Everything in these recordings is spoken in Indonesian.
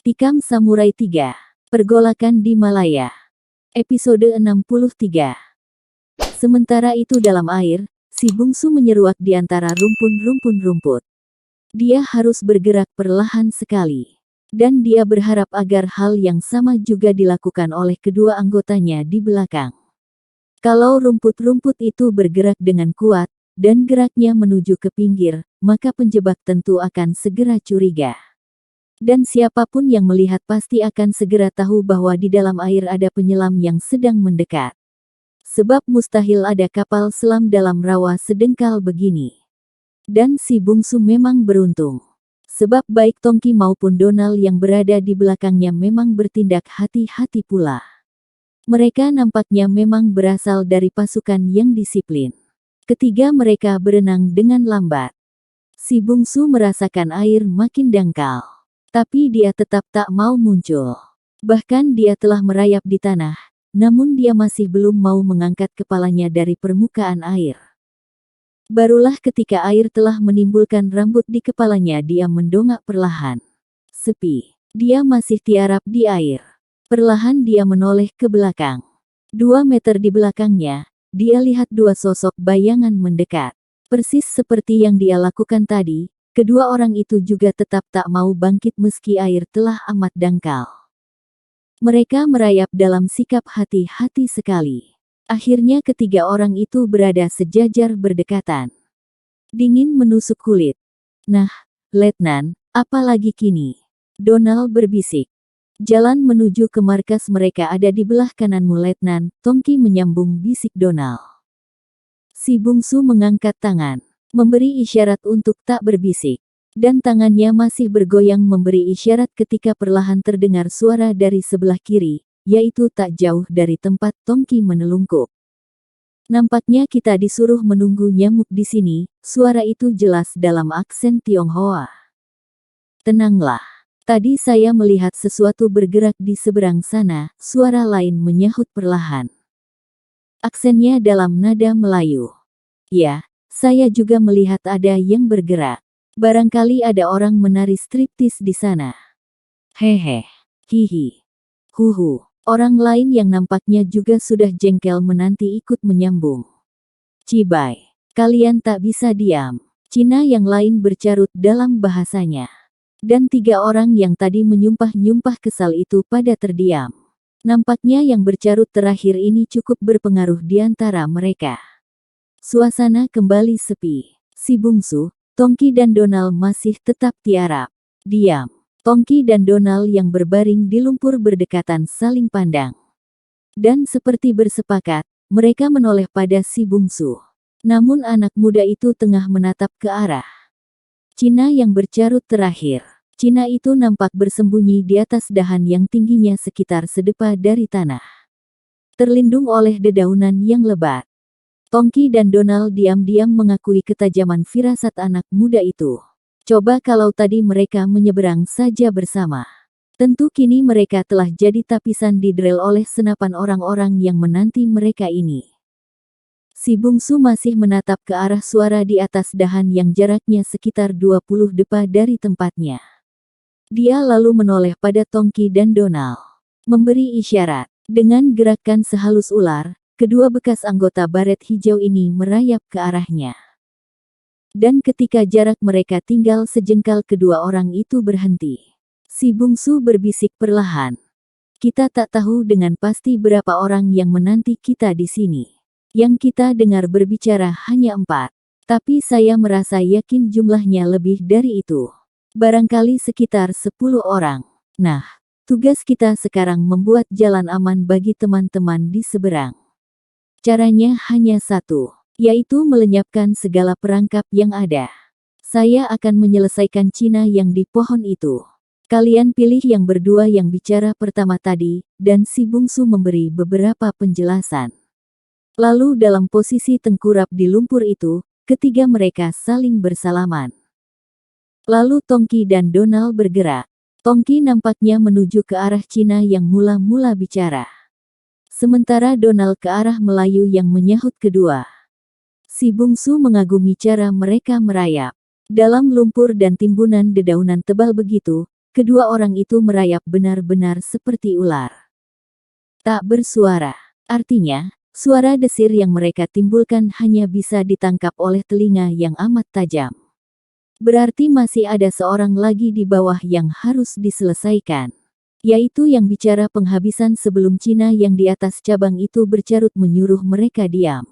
Tikam Samurai 3. Pergolakan di Malaya. Episode 63. Sementara itu dalam air, si bungsu menyeruak di antara rumpun-rumpun rumput. Dia harus bergerak perlahan sekali. Dan dia berharap agar hal yang sama juga dilakukan oleh kedua anggotanya di belakang. Kalau rumput-rumput itu bergerak dengan kuat, dan geraknya menuju ke pinggir, maka penjebak tentu akan segera curiga. Dan siapapun yang melihat pasti akan segera tahu bahwa di dalam air ada penyelam yang sedang mendekat. Sebab mustahil ada kapal selam dalam rawa sedengkal begini. Dan si bungsu memang beruntung. Sebab baik Tongki maupun Donald yang berada di belakangnya memang bertindak hati-hati pula. Mereka nampaknya memang berasal dari pasukan yang disiplin. Ketiga mereka berenang dengan lambat. Si bungsu merasakan air makin dangkal. Tapi dia tetap tak mau muncul. Bahkan dia telah merayap di tanah, namun dia masih belum mau mengangkat kepalanya dari permukaan air. Barulah ketika air telah menimbulkan rambut di kepalanya dia mendongak perlahan. Sepi. Dia masih tiarap di air. Perlahan dia menoleh ke belakang. 2 meter di belakangnya, dia lihat dua sosok bayangan mendekat. Persis seperti yang dia lakukan tadi. Kedua orang itu juga tetap tak mau bangkit meski air telah amat dangkal. Mereka merayap dalam sikap hati-hati sekali. Akhirnya ketiga orang itu berada sejajar berdekatan. Dingin menusuk kulit. Nah, Letnan, apa lagi kini? Donald berbisik. Jalan menuju ke markas mereka ada di belah kananmu Letnan, Tongki menyambung bisik Donald. Si bungsu mengangkat tangan. Memberi isyarat untuk tak berbisik. Dan tangannya masih bergoyang memberi isyarat ketika perlahan terdengar suara dari sebelah kiri, yaitu tak jauh dari tempat Tongki menelungkup. Nampaknya kita disuruh menunggu nyamuk di sini, suara itu jelas dalam aksen Tionghoa. Tenanglah. Tadi saya melihat sesuatu bergerak di seberang sana, suara lain menyahut perlahan. Aksennya dalam nada Melayu. Ya. Saya juga melihat ada yang bergerak. Barangkali ada orang menari striptis di sana. Hehe. Hihi. Huhu. Orang lain yang nampaknya juga sudah jengkel menanti ikut menyambung. Cibai. Kalian tak bisa diam. Cina yang lain bercarut dalam bahasanya. Dan 3 orang yang tadi menyumpah-nyumpah kesal itu pada terdiam. Nampaknya yang bercarut terakhir ini cukup berpengaruh di antara mereka. Suasana kembali sepi. Si bungsu, Tongki dan Donald masih tetap tiarap. Diam. Tongki dan Donald yang berbaring di lumpur berdekatan saling pandang. Dan seperti bersepakat, mereka menoleh pada si bungsu. Namun anak muda itu tengah menatap ke arah Cina yang bercarut terakhir. Cina itu nampak bersembunyi di atas dahan yang tingginya sekitar sedepa dari tanah. Terlindung oleh dedaunan yang lebat. Tongki dan Donald diam-diam mengakui ketajaman firasat anak muda itu. Coba kalau tadi mereka menyeberang saja bersama. Tentu kini mereka telah jadi tapisan didrill oleh senapan orang-orang yang menanti mereka ini. Si bungsu masih menatap ke arah suara di atas dahan yang jaraknya sekitar 20 depa dari tempatnya. Dia lalu menoleh pada Tongki dan Donald. Memberi isyarat. Dengan gerakan sehalus ular, kedua bekas anggota baret hijau ini merayap ke arahnya. Dan ketika jarak mereka tinggal sejengkal kedua orang itu berhenti. Si bungsu berbisik perlahan. Kita tak tahu dengan pasti berapa orang yang menanti kita di sini. Yang kita dengar berbicara hanya 4. Tapi saya merasa yakin jumlahnya lebih dari itu. Barangkali sekitar 10 orang. Nah, tugas kita sekarang membuat jalan aman bagi teman-teman di seberang. Caranya hanya satu, yaitu melenyapkan segala perangkap yang ada. Saya akan menyelesaikan Cina yang di pohon itu. Kalian pilih yang berdua yang bicara pertama tadi, dan si bungsu memberi beberapa penjelasan. Lalu dalam posisi tengkurap di lumpur itu, ketiga mereka saling bersalaman. Lalu Tongki dan Donald bergerak. Tongki nampaknya menuju ke arah Cina yang mula-mula bicara. Sementara Donald ke arah Melayu yang menyahut kedua. Si bungsu mengagumi cara mereka merayap. Dalam lumpur dan timbunan dedaunan tebal begitu, kedua orang itu merayap benar-benar seperti ular. Tak bersuara. Artinya, suara desir yang mereka timbulkan hanya bisa ditangkap oleh telinga yang amat tajam. Berarti masih ada seorang lagi di bawah yang harus diselesaikan. Yaitu yang bicara penghabisan sebelum Cina yang di atas cabang itu bercarut menyuruh mereka diam.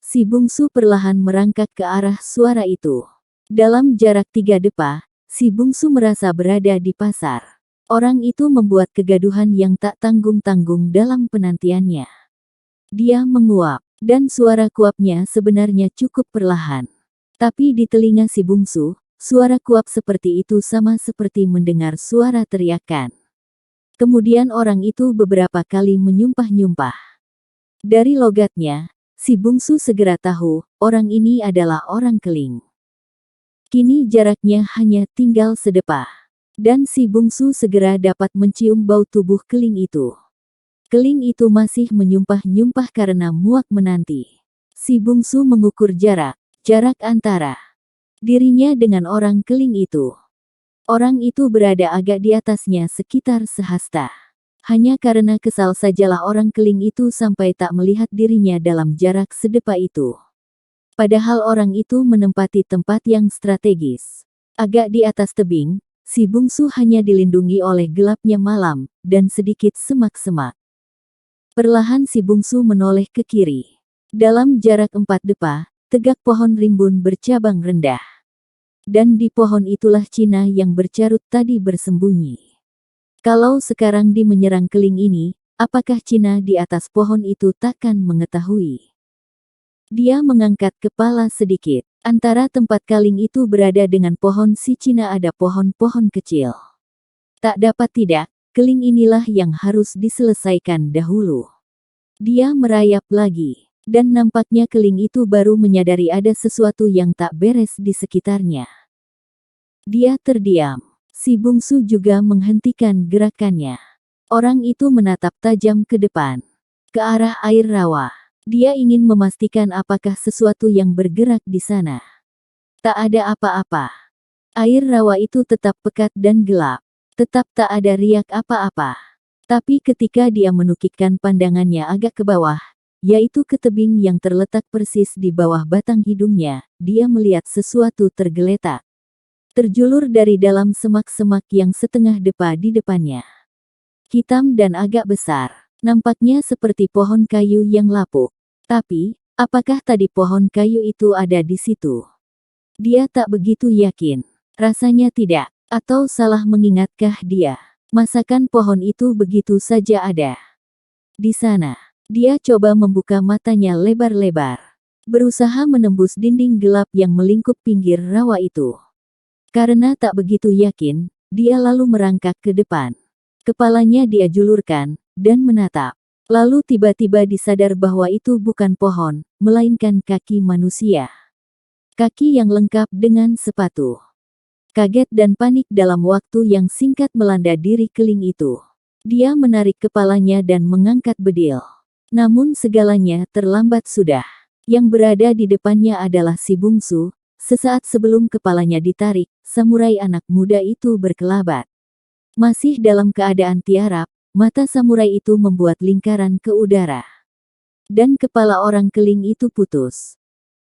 Si bungsu perlahan merangkak ke arah suara itu. Dalam jarak 3 depa, si bungsu merasa berada di pasar. Orang itu membuat kegaduhan yang tak tanggung-tanggung dalam penantiannya. Dia menguap, dan suara kuapnya sebenarnya cukup perlahan. Tapi di telinga si bungsu, suara kuap seperti itu sama seperti mendengar suara teriakan. Kemudian orang itu beberapa kali menyumpah-nyumpah. Dari logatnya, si bungsu segera tahu, orang ini adalah orang Keling. Kini jaraknya hanya tinggal sedepah. Dan si bungsu segera dapat mencium bau tubuh Keling itu. Keling itu masih menyumpah-nyumpah karena muak menanti. Si bungsu mengukur jarak antara dirinya dengan orang Keling itu. Orang itu berada agak di atasnya sekitar sehasta. Hanya karena kesal sajalah orang Keling itu sampai tak melihat dirinya dalam jarak sedepa itu. Padahal orang itu menempati tempat yang strategis. Agak di atas tebing, si bungsu hanya dilindungi oleh gelapnya malam, dan sedikit semak-semak. Perlahan si bungsu menoleh ke kiri. Dalam jarak 4 depa, tegak pohon rimbun bercabang rendah. Dan di pohon itulah Cina yang bercarut tadi bersembunyi. Kalau sekarang di menyerang Keling ini, apakah Cina di atas pohon itu takkan mengetahui? Dia mengangkat kepala sedikit. Antara tempat Keling itu berada dengan pohon si Cina ada pohon-pohon kecil. Tak dapat tidak, Keling inilah yang harus diselesaikan dahulu. Dia merayap lagi, dan nampaknya Keling itu baru menyadari ada sesuatu yang tak beres di sekitarnya. Dia terdiam. Si bungsu juga menghentikan gerakannya. Orang itu menatap tajam ke depan, ke arah air rawa. Dia ingin memastikan apakah sesuatu yang bergerak di sana. Tak ada apa-apa. Air rawa itu tetap pekat dan gelap. Tetap tak ada riak apa-apa. Tapi ketika dia menukikkan pandangannya agak ke bawah, yaitu ke tebing yang terletak persis di bawah batang hidungnya, dia melihat sesuatu tergeletak. Terjulur dari dalam semak-semak yang setengah depa di depannya. Hitam dan agak besar. Nampaknya seperti pohon kayu yang lapuk. Tapi, apakah tadi pohon kayu itu ada di situ? Dia tak begitu yakin. Rasanya tidak. Atau salah mengingatkah dia? Masakan pohon itu begitu saja ada di sana. Dia coba membuka matanya lebar-lebar. Berusaha menembus dinding gelap yang melingkup pinggir rawa itu. Karena tak begitu yakin, dia lalu merangkak ke depan. Kepalanya dia julurkan, dan menatap. Lalu tiba-tiba disadar bahwa itu bukan pohon, melainkan kaki manusia. Kaki yang lengkap dengan sepatu. Kaget dan panik dalam waktu yang singkat melanda diri Keling itu. Dia menarik kepalanya dan mengangkat bedil. Namun segalanya terlambat sudah. Yang berada di depannya adalah si bungsu. Sesaat sebelum kepalanya ditarik, samurai anak muda itu berkelabat. Masih dalam keadaan tiarap, mata samurai itu membuat lingkaran ke udara. Dan kepala orang Keling itu putus.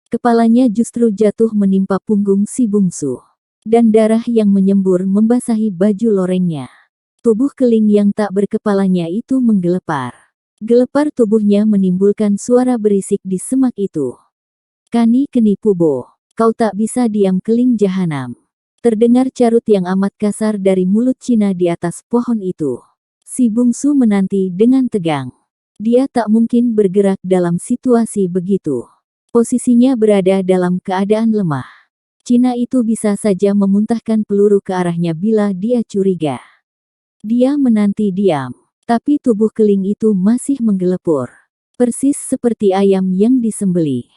Kepalanya justru jatuh menimpa punggung si bungsu. Dan darah yang menyembur membasahi baju lorengnya. Tubuh Keling yang tak berkepalanya itu menggelepar. Gelepar tubuhnya menimbulkan suara berisik di semak itu. Kani keni pubo, kau tak bisa diam Keling jahanam. Terdengar carut yang amat kasar dari mulut Cina di atas pohon itu. Si bungsu menanti dengan tegang. Dia tak mungkin bergerak dalam situasi begitu. Posisinya berada dalam keadaan lemah. Cina itu bisa saja memuntahkan peluru ke arahnya bila dia curiga. Dia menanti diam, tapi tubuh Keling itu masih menggelepur. Persis seperti ayam yang disembelih.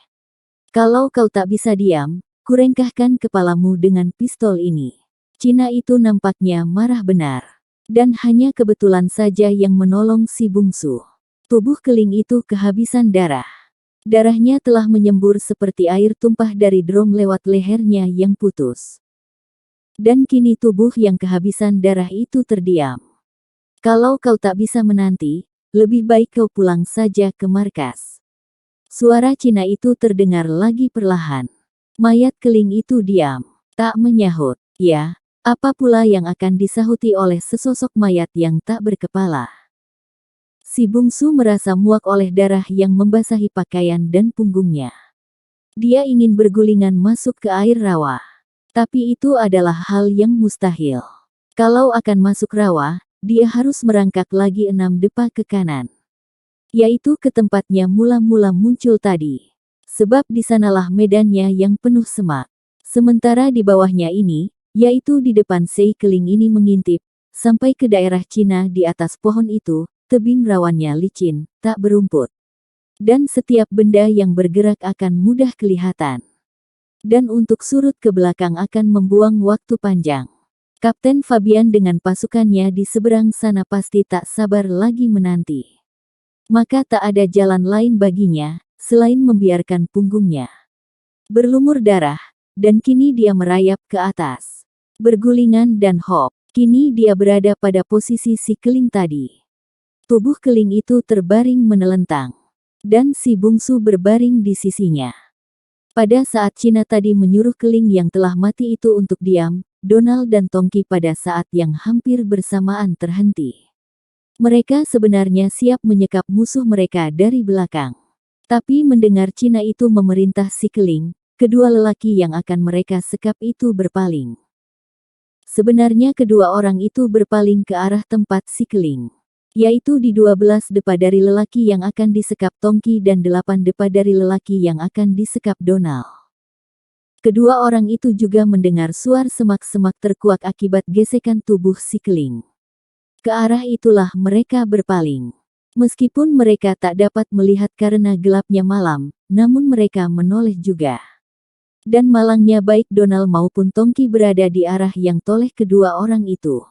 Kalau kau tak bisa diam, kurengkahkan kepalamu dengan pistol ini. Cina itu nampaknya marah benar. Dan hanya kebetulan saja yang menolong si bungsu. Tubuh Keling itu kehabisan darah. Darahnya telah menyembur seperti air tumpah dari drum lewat lehernya yang putus. Dan kini tubuh yang kehabisan darah itu terdiam. Kalau kau tak bisa menanti, lebih baik kau pulang saja ke markas. Suara Cina itu terdengar lagi perlahan. Mayat keling itu diam, tak menyahut. Ya, apa pula yang akan disahuti oleh sesosok mayat yang tak berkepala? Si bungsu merasa muak oleh darah yang membasahi pakaian dan punggungnya. Dia ingin bergulingan masuk ke air rawa. Tapi itu adalah hal yang mustahil. Kalau akan masuk rawa, dia harus merangkak lagi 6 depa ke kanan. Yaitu ke tempatnya mula-mula muncul tadi. Sebab di sanalah medannya yang penuh semak. Sementara di bawahnya ini, yaitu di depan Sei Keling ini mengintip, sampai ke daerah Cina di atas pohon itu, tebing rawannya licin, tak berumput. Dan setiap benda yang bergerak akan mudah kelihatan. Dan untuk surut ke belakang akan membuang waktu panjang. Kapten Fabian dengan pasukannya di seberang sana pasti tak sabar lagi menanti. Maka tak ada jalan lain baginya, selain membiarkan punggungnya berlumur darah, dan kini dia merayap ke atas. Bergulingan dan hop, kini dia berada pada posisi si keling tadi. Tubuh keling itu terbaring menelentang. Dan si bungsu berbaring di sisinya. Pada saat Cina tadi menyuruh keling yang telah mati itu untuk diam, Donald dan Tongki pada saat yang hampir bersamaan terhenti. Mereka sebenarnya siap menyekap musuh mereka dari belakang. Tapi mendengar Cina itu memerintah si keling, kedua lelaki yang akan mereka sekap itu berpaling. Sebenarnya kedua orang itu berpaling ke arah tempat si keling. Yaitu di 12 depa dari lelaki yang akan disekap Tongki dan 8 depa dari lelaki yang akan disekap Donald. Kedua orang itu juga mendengar suara semak-semak terkuak akibat gesekan tubuh si keling. Ke arah itulah mereka berpaling. Meskipun mereka tak dapat melihat karena gelapnya malam, namun mereka menoleh juga. Dan malangnya baik Donald maupun Tongki berada di arah yang toleh kedua orang itu.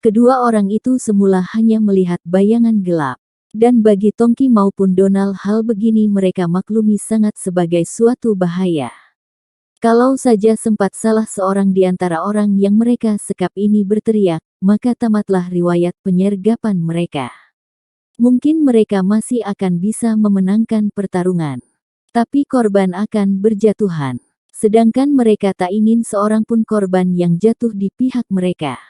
Kedua orang itu semula hanya melihat bayangan gelap. Dan bagi Tongki maupun Donald hal begini mereka maklumi sangat sebagai suatu bahaya. Kalau saja sempat salah seorang di antara orang yang mereka sekap ini berteriak, maka tamatlah riwayat penyergapan mereka. Mungkin mereka masih akan bisa memenangkan pertarungan. Tapi korban akan berjatuhan. Sedangkan mereka tak ingin seorang pun korban yang jatuh di pihak mereka.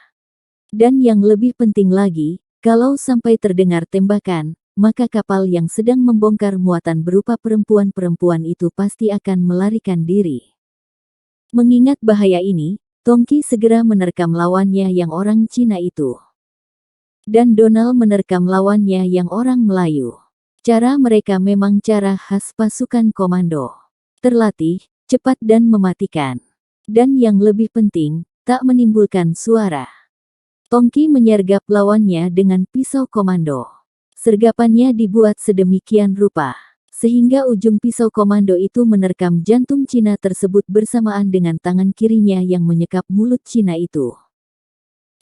Dan yang lebih penting lagi, kalau sampai terdengar tembakan, maka kapal yang sedang membongkar muatan berupa perempuan-perempuan itu pasti akan melarikan diri. Mengingat bahaya ini, Tongki segera menerkam lawannya yang orang Cina itu. Dan Donald menerkam lawannya yang orang Melayu. Cara mereka memang cara khas pasukan komando. Terlatih, cepat dan mematikan. Dan yang lebih penting, tak menimbulkan suara. Tongki menyergap lawannya dengan pisau komando. Sergapannya dibuat sedemikian rupa, sehingga ujung pisau komando itu menerkam jantung Cina tersebut bersamaan dengan tangan kirinya yang menyekap mulut Cina itu.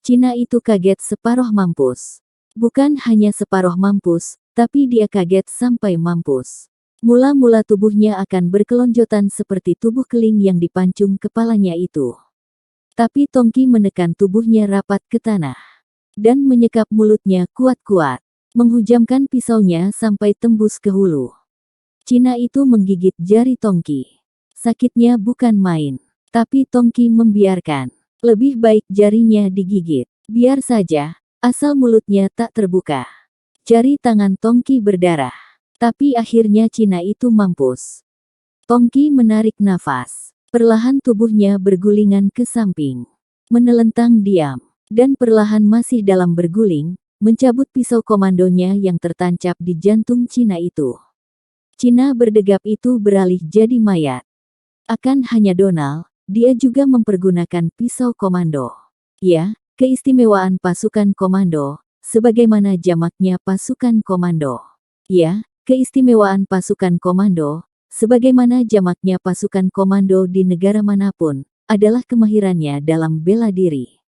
Cina itu kaget separuh mampus. Bukan hanya separuh mampus, tapi dia kaget sampai mampus. Mula-mula tubuhnya akan berkelonjotan seperti tubuh keling yang dipancung kepalanya itu. Tapi Tongki menekan tubuhnya rapat ke tanah. Dan menyekap mulutnya kuat-kuat. Menghujamkan pisaunya sampai tembus ke hulu. Cina itu menggigit jari Tongki. Sakitnya bukan main. Tapi Tongki membiarkan. Lebih baik jarinya digigit. Biar saja, asal mulutnya tak terbuka. Jari tangan Tongki berdarah. Tapi akhirnya Cina itu mampus. Tongki menarik nafas. Perlahan tubuhnya bergulingan ke samping. Menelentang diam. Dan perlahan masih dalam berguling, mencabut pisau komandonya yang tertancap di jantung Cina itu. Cina berdegap itu beralih jadi mayat. Akan hanya Donald, dia juga mempergunakan pisau komando. Ya, keistimewaan pasukan komando, sebagaimana jamaknya pasukan komando. Ya, keistimewaan pasukan komando, sebagaimana jamaknya pasukan komando di negara manapun, adalah kemahirannya dalam bela diri.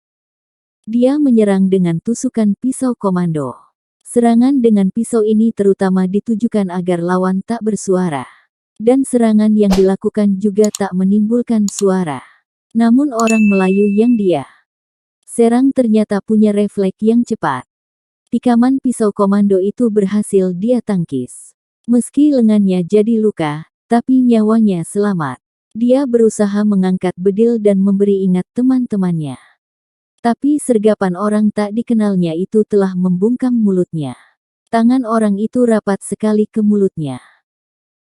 Dia menyerang dengan tusukan pisau komando. Serangan dengan pisau ini terutama ditujukan agar lawan tak bersuara. Dan serangan yang dilakukan juga tak menimbulkan suara. Namun orang Melayu yang dia serang ternyata punya refleks yang cepat. Tikaman pisau komando itu berhasil dia tangkis. Meski lengannya jadi luka, tapi nyawanya selamat. Dia berusaha mengangkat bedil dan memberi ingat teman-temannya. Tapi sergapan orang tak dikenalnya itu telah membungkam mulutnya. Tangan orang itu rapat sekali ke mulutnya.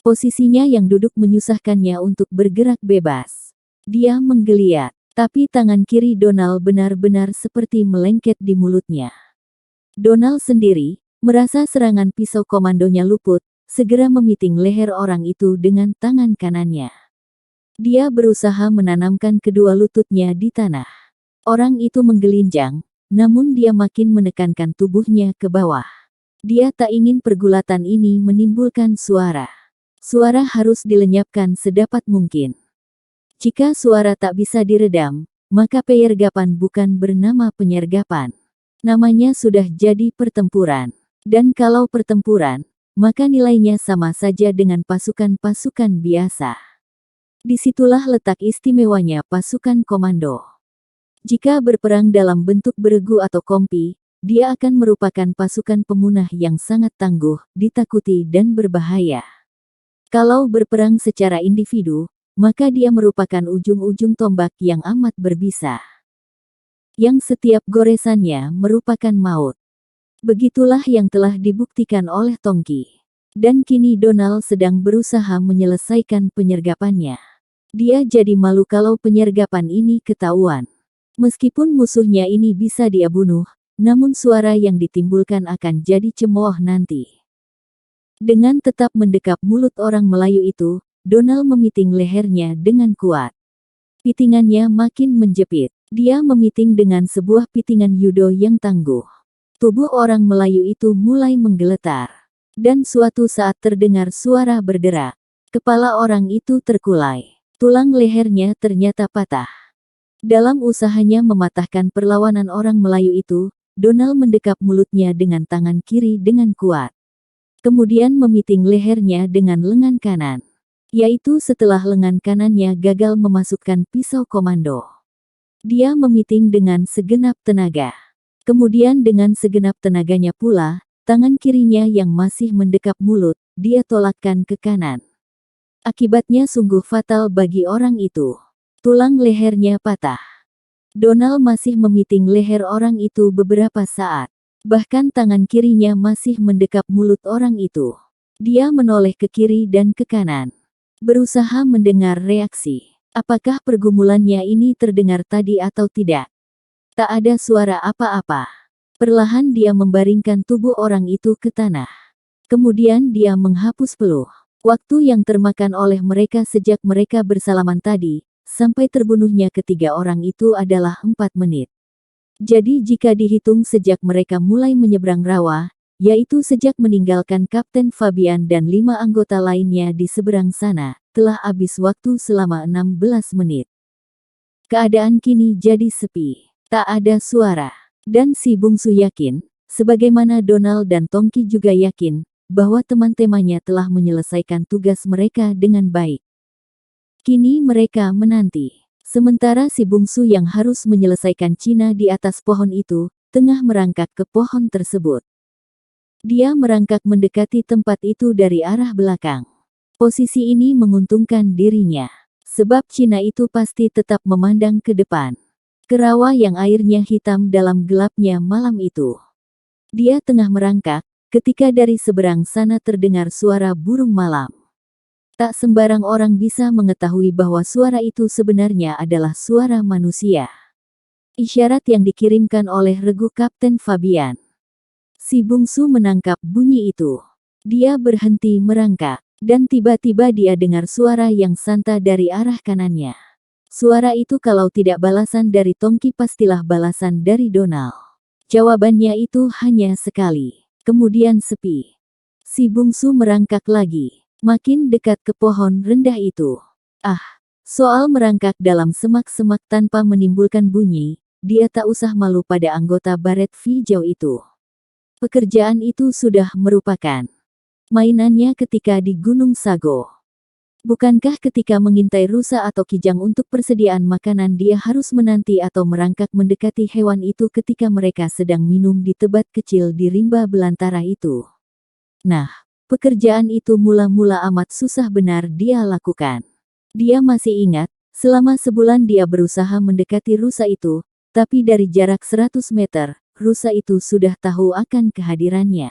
Posisinya yang duduk menyusahkannya untuk bergerak bebas. Dia menggeliat, tapi tangan kiri Donald benar-benar seperti melengket di mulutnya. Donald sendiri, merasa serangan pisau komandonya luput, segera memiting leher orang itu dengan tangan kanannya. Dia berusaha menanamkan kedua lututnya di tanah. Orang itu menggelinjang, namun dia makin menekankan tubuhnya ke bawah. Dia tak ingin pergulatan ini menimbulkan suara. Suara harus dilenyapkan sedapat mungkin. Jika suara tak bisa diredam, maka penyergapan bukan bernama penyergapan. Namanya sudah jadi pertempuran. Dan kalau pertempuran, maka nilainya sama saja dengan pasukan-pasukan biasa. Disitulah letak istimewanya pasukan komando. Jika berperang dalam bentuk beregu atau kompi, dia akan merupakan pasukan pemunah yang sangat tangguh, ditakuti dan berbahaya. Kalau berperang secara individu, maka dia merupakan ujung-ujung tombak yang amat berbisa. Yang setiap goresannya merupakan maut. Begitulah yang telah dibuktikan oleh Tongki. Dan kini Donald sedang berusaha menyelesaikan penyergapannya. Dia jadi malu kalau penyergapan ini ketahuan. Meskipun musuhnya ini bisa dia bunuh, namun suara yang ditimbulkan akan jadi cemooh nanti. Dengan tetap mendekap mulut orang Melayu itu, Donald memiting lehernya dengan kuat. Pitingannya makin menjepit. Dia memiting dengan sebuah pitingan judo yang tangguh. Tubuh orang Melayu itu mulai menggeletar. Dan suatu saat terdengar suara berderak. Kepala orang itu terkulai. Tulang lehernya ternyata patah. Dalam usahanya mematahkan perlawanan orang Melayu itu, Donald mendekap mulutnya dengan tangan kiri dengan kuat. Kemudian memiting lehernya dengan lengan kanan. Yaitu setelah lengan kanannya gagal memasukkan pisau komando. Dia memiting dengan segenap tenaga. Kemudian dengan segenap tenaganya pula, tangan kirinya yang masih mendekap mulut, dia tolakkan ke kanan. Akibatnya sungguh fatal bagi orang itu. Tulang lehernya patah. Donald masih memiting leher orang itu beberapa saat. Bahkan tangan kirinya masih mendekap mulut orang itu. Dia menoleh ke kiri dan ke kanan. Berusaha mendengar reaksi. Apakah pergumulannya ini terdengar tadi atau tidak? Tak ada suara apa-apa. Perlahan dia membaringkan tubuh orang itu ke tanah. Kemudian dia menghapus peluh. Waktu yang termakan oleh mereka sejak mereka bersalaman tadi, sampai terbunuhnya ketiga orang itu adalah 4 menit. Jadi jika dihitung sejak mereka mulai menyeberang rawa, yaitu sejak meninggalkan Kapten Fabian dan 5 anggota lainnya di seberang sana, telah habis waktu selama 16 menit. Keadaan kini jadi sepi. Tak ada suara. Dan si bungsu yakin, sebagaimana Donald dan Tongki juga yakin, bahwa teman-temannya telah menyelesaikan tugas mereka dengan baik. Kini mereka menanti. Sementara si bungsu yang harus menyelesaikan Cina di atas pohon itu, tengah merangkak ke pohon tersebut. Dia merangkak mendekati tempat itu dari arah belakang. Posisi ini menguntungkan dirinya. Sebab Cina itu pasti tetap memandang ke depan. Ke rawa yang airnya hitam dalam gelapnya malam itu. Dia tengah merangkak, ketika dari seberang sana terdengar suara burung malam. Tak sembarang orang bisa mengetahui bahwa suara itu sebenarnya adalah suara manusia. Isyarat yang dikirimkan oleh regu Kapten Fabian. Si bungsu menangkap bunyi itu. Dia berhenti merangkak, dan tiba-tiba dia dengar suara yang santa dari arah kanannya. Suara itu kalau tidak balasan dari Tongki pastilah balasan dari Donald. Jawabannya itu hanya sekali. Kemudian sepi. Si bungsu merangkak lagi. Makin dekat ke pohon rendah itu. Soal merangkak dalam semak-semak tanpa menimbulkan bunyi, dia tak usah malu pada anggota baret hijau itu. Pekerjaan itu sudah merupakan mainannya ketika di Gunung Sago. Bukankah ketika mengintai rusa atau kijang untuk persediaan makanan dia harus menanti atau merangkak mendekati hewan itu ketika mereka sedang minum di tebat kecil di rimba belantara itu? Nah, pekerjaan itu mula-mula amat susah benar dia lakukan. Dia masih ingat, selama sebulan dia berusaha mendekati rusa itu, tapi dari jarak 100 meter, rusa itu sudah tahu akan kehadirannya.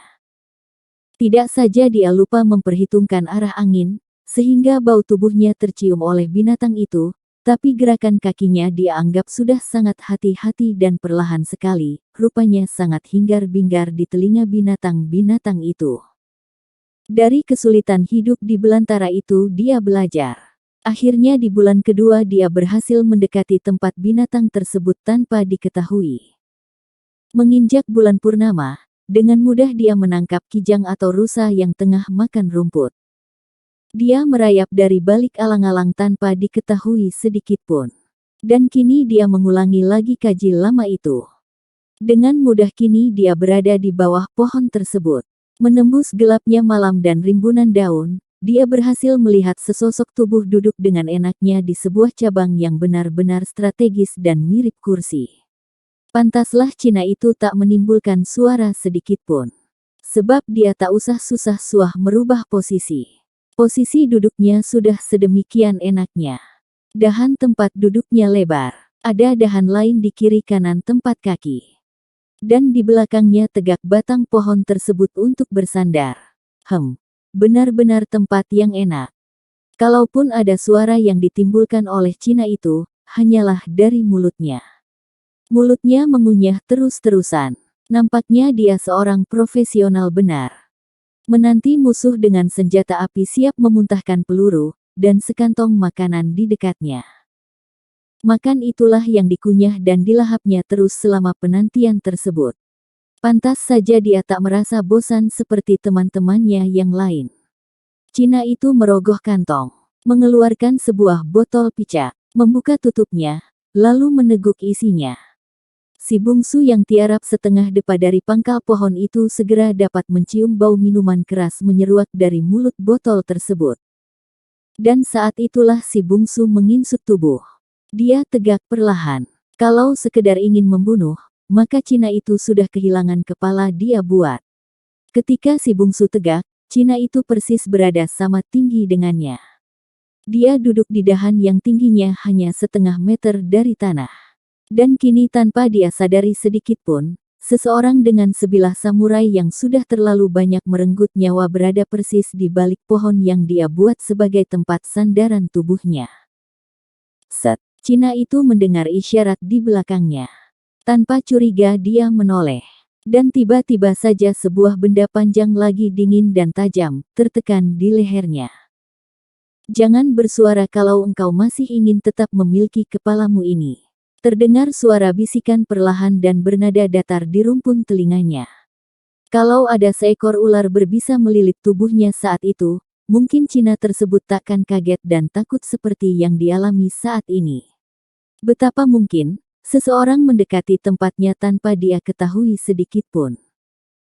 Tidak saja dia lupa memperhitungkan arah angin, sehingga bau tubuhnya tercium oleh binatang itu, tapi gerakan kakinya dia anggap sudah sangat hati-hati dan perlahan sekali, rupanya sangat hingar-bingar di telinga binatang-binatang itu. Dari kesulitan hidup di belantara itu dia belajar. Akhirnya di bulan kedua dia berhasil mendekati tempat binatang tersebut tanpa diketahui. Menginjak bulan purnama, dengan mudah dia menangkap kijang atau rusa yang tengah makan rumput. Dia merayap dari balik alang-alang tanpa diketahui sedikitpun. Dan kini dia mengulangi lagi kaji lama itu. Dengan mudah kini dia berada di bawah pohon tersebut. Menembus gelapnya malam dan rimbunan daun, dia berhasil melihat sesosok tubuh duduk dengan enaknya di sebuah cabang yang benar-benar strategis dan mirip kursi. Pantaslah Cina itu tak menimbulkan suara sedikitpun. Sebab dia tak usah susah-suah merubah posisi. Posisi duduknya sudah sedemikian enaknya. Dahan tempat duduknya lebar. Ada dahan lain di kiri kanan tempat kaki. Dan di belakangnya tegak batang pohon tersebut untuk bersandar. Benar-benar tempat yang enak. Kalaupun ada suara yang ditimbulkan oleh Cina itu, hanyalah dari mulutnya. Mulutnya mengunyah terus-terusan. Nampaknya dia seorang profesional benar. Menanti musuh dengan senjata api siap memuntahkan peluru, dan sekantong makanan di dekatnya. Makan itulah yang dikunyah dan dilahapnya terus selama penantian tersebut. Pantas saja dia tak merasa bosan seperti teman-temannya yang lain. Cina itu merogoh kantong, mengeluarkan sebuah botol picak, membuka tutupnya, lalu meneguk isinya. Si bungsu yang tiarap setengah depa dari pangkal pohon itu segera dapat mencium bau minuman keras menyeruak dari mulut botol tersebut. Dan saat itulah si bungsu menginsut tubuh. Dia tegak perlahan. Kalau sekedar ingin membunuh, maka Cina itu sudah kehilangan kepala dia buat. Ketika si bungsu tegak, Cina itu persis berada sama tinggi dengannya. Dia duduk di dahan yang tingginya hanya setengah meter dari tanah. Dan kini tanpa dia sadari sedikitpun, seseorang dengan sebilah samurai yang sudah terlalu banyak merenggut nyawa berada persis di balik pohon yang dia buat sebagai tempat sandaran tubuhnya. Set, Cina itu mendengar isyarat di belakangnya. Tanpa curiga dia menoleh. Dan tiba-tiba saja sebuah benda panjang lagi dingin dan tajam, tertekan di lehernya. Jangan bersuara kalau engkau masih ingin tetap memiliki kepalamu ini. Terdengar suara bisikan perlahan dan bernada datar di rumpun telinganya. Kalau ada seekor ular berbisa melilit tubuhnya saat itu, mungkin Cina tersebut takkan kaget dan takut seperti yang dialami saat ini. Betapa mungkin, seseorang mendekati tempatnya tanpa dia ketahui sedikitpun.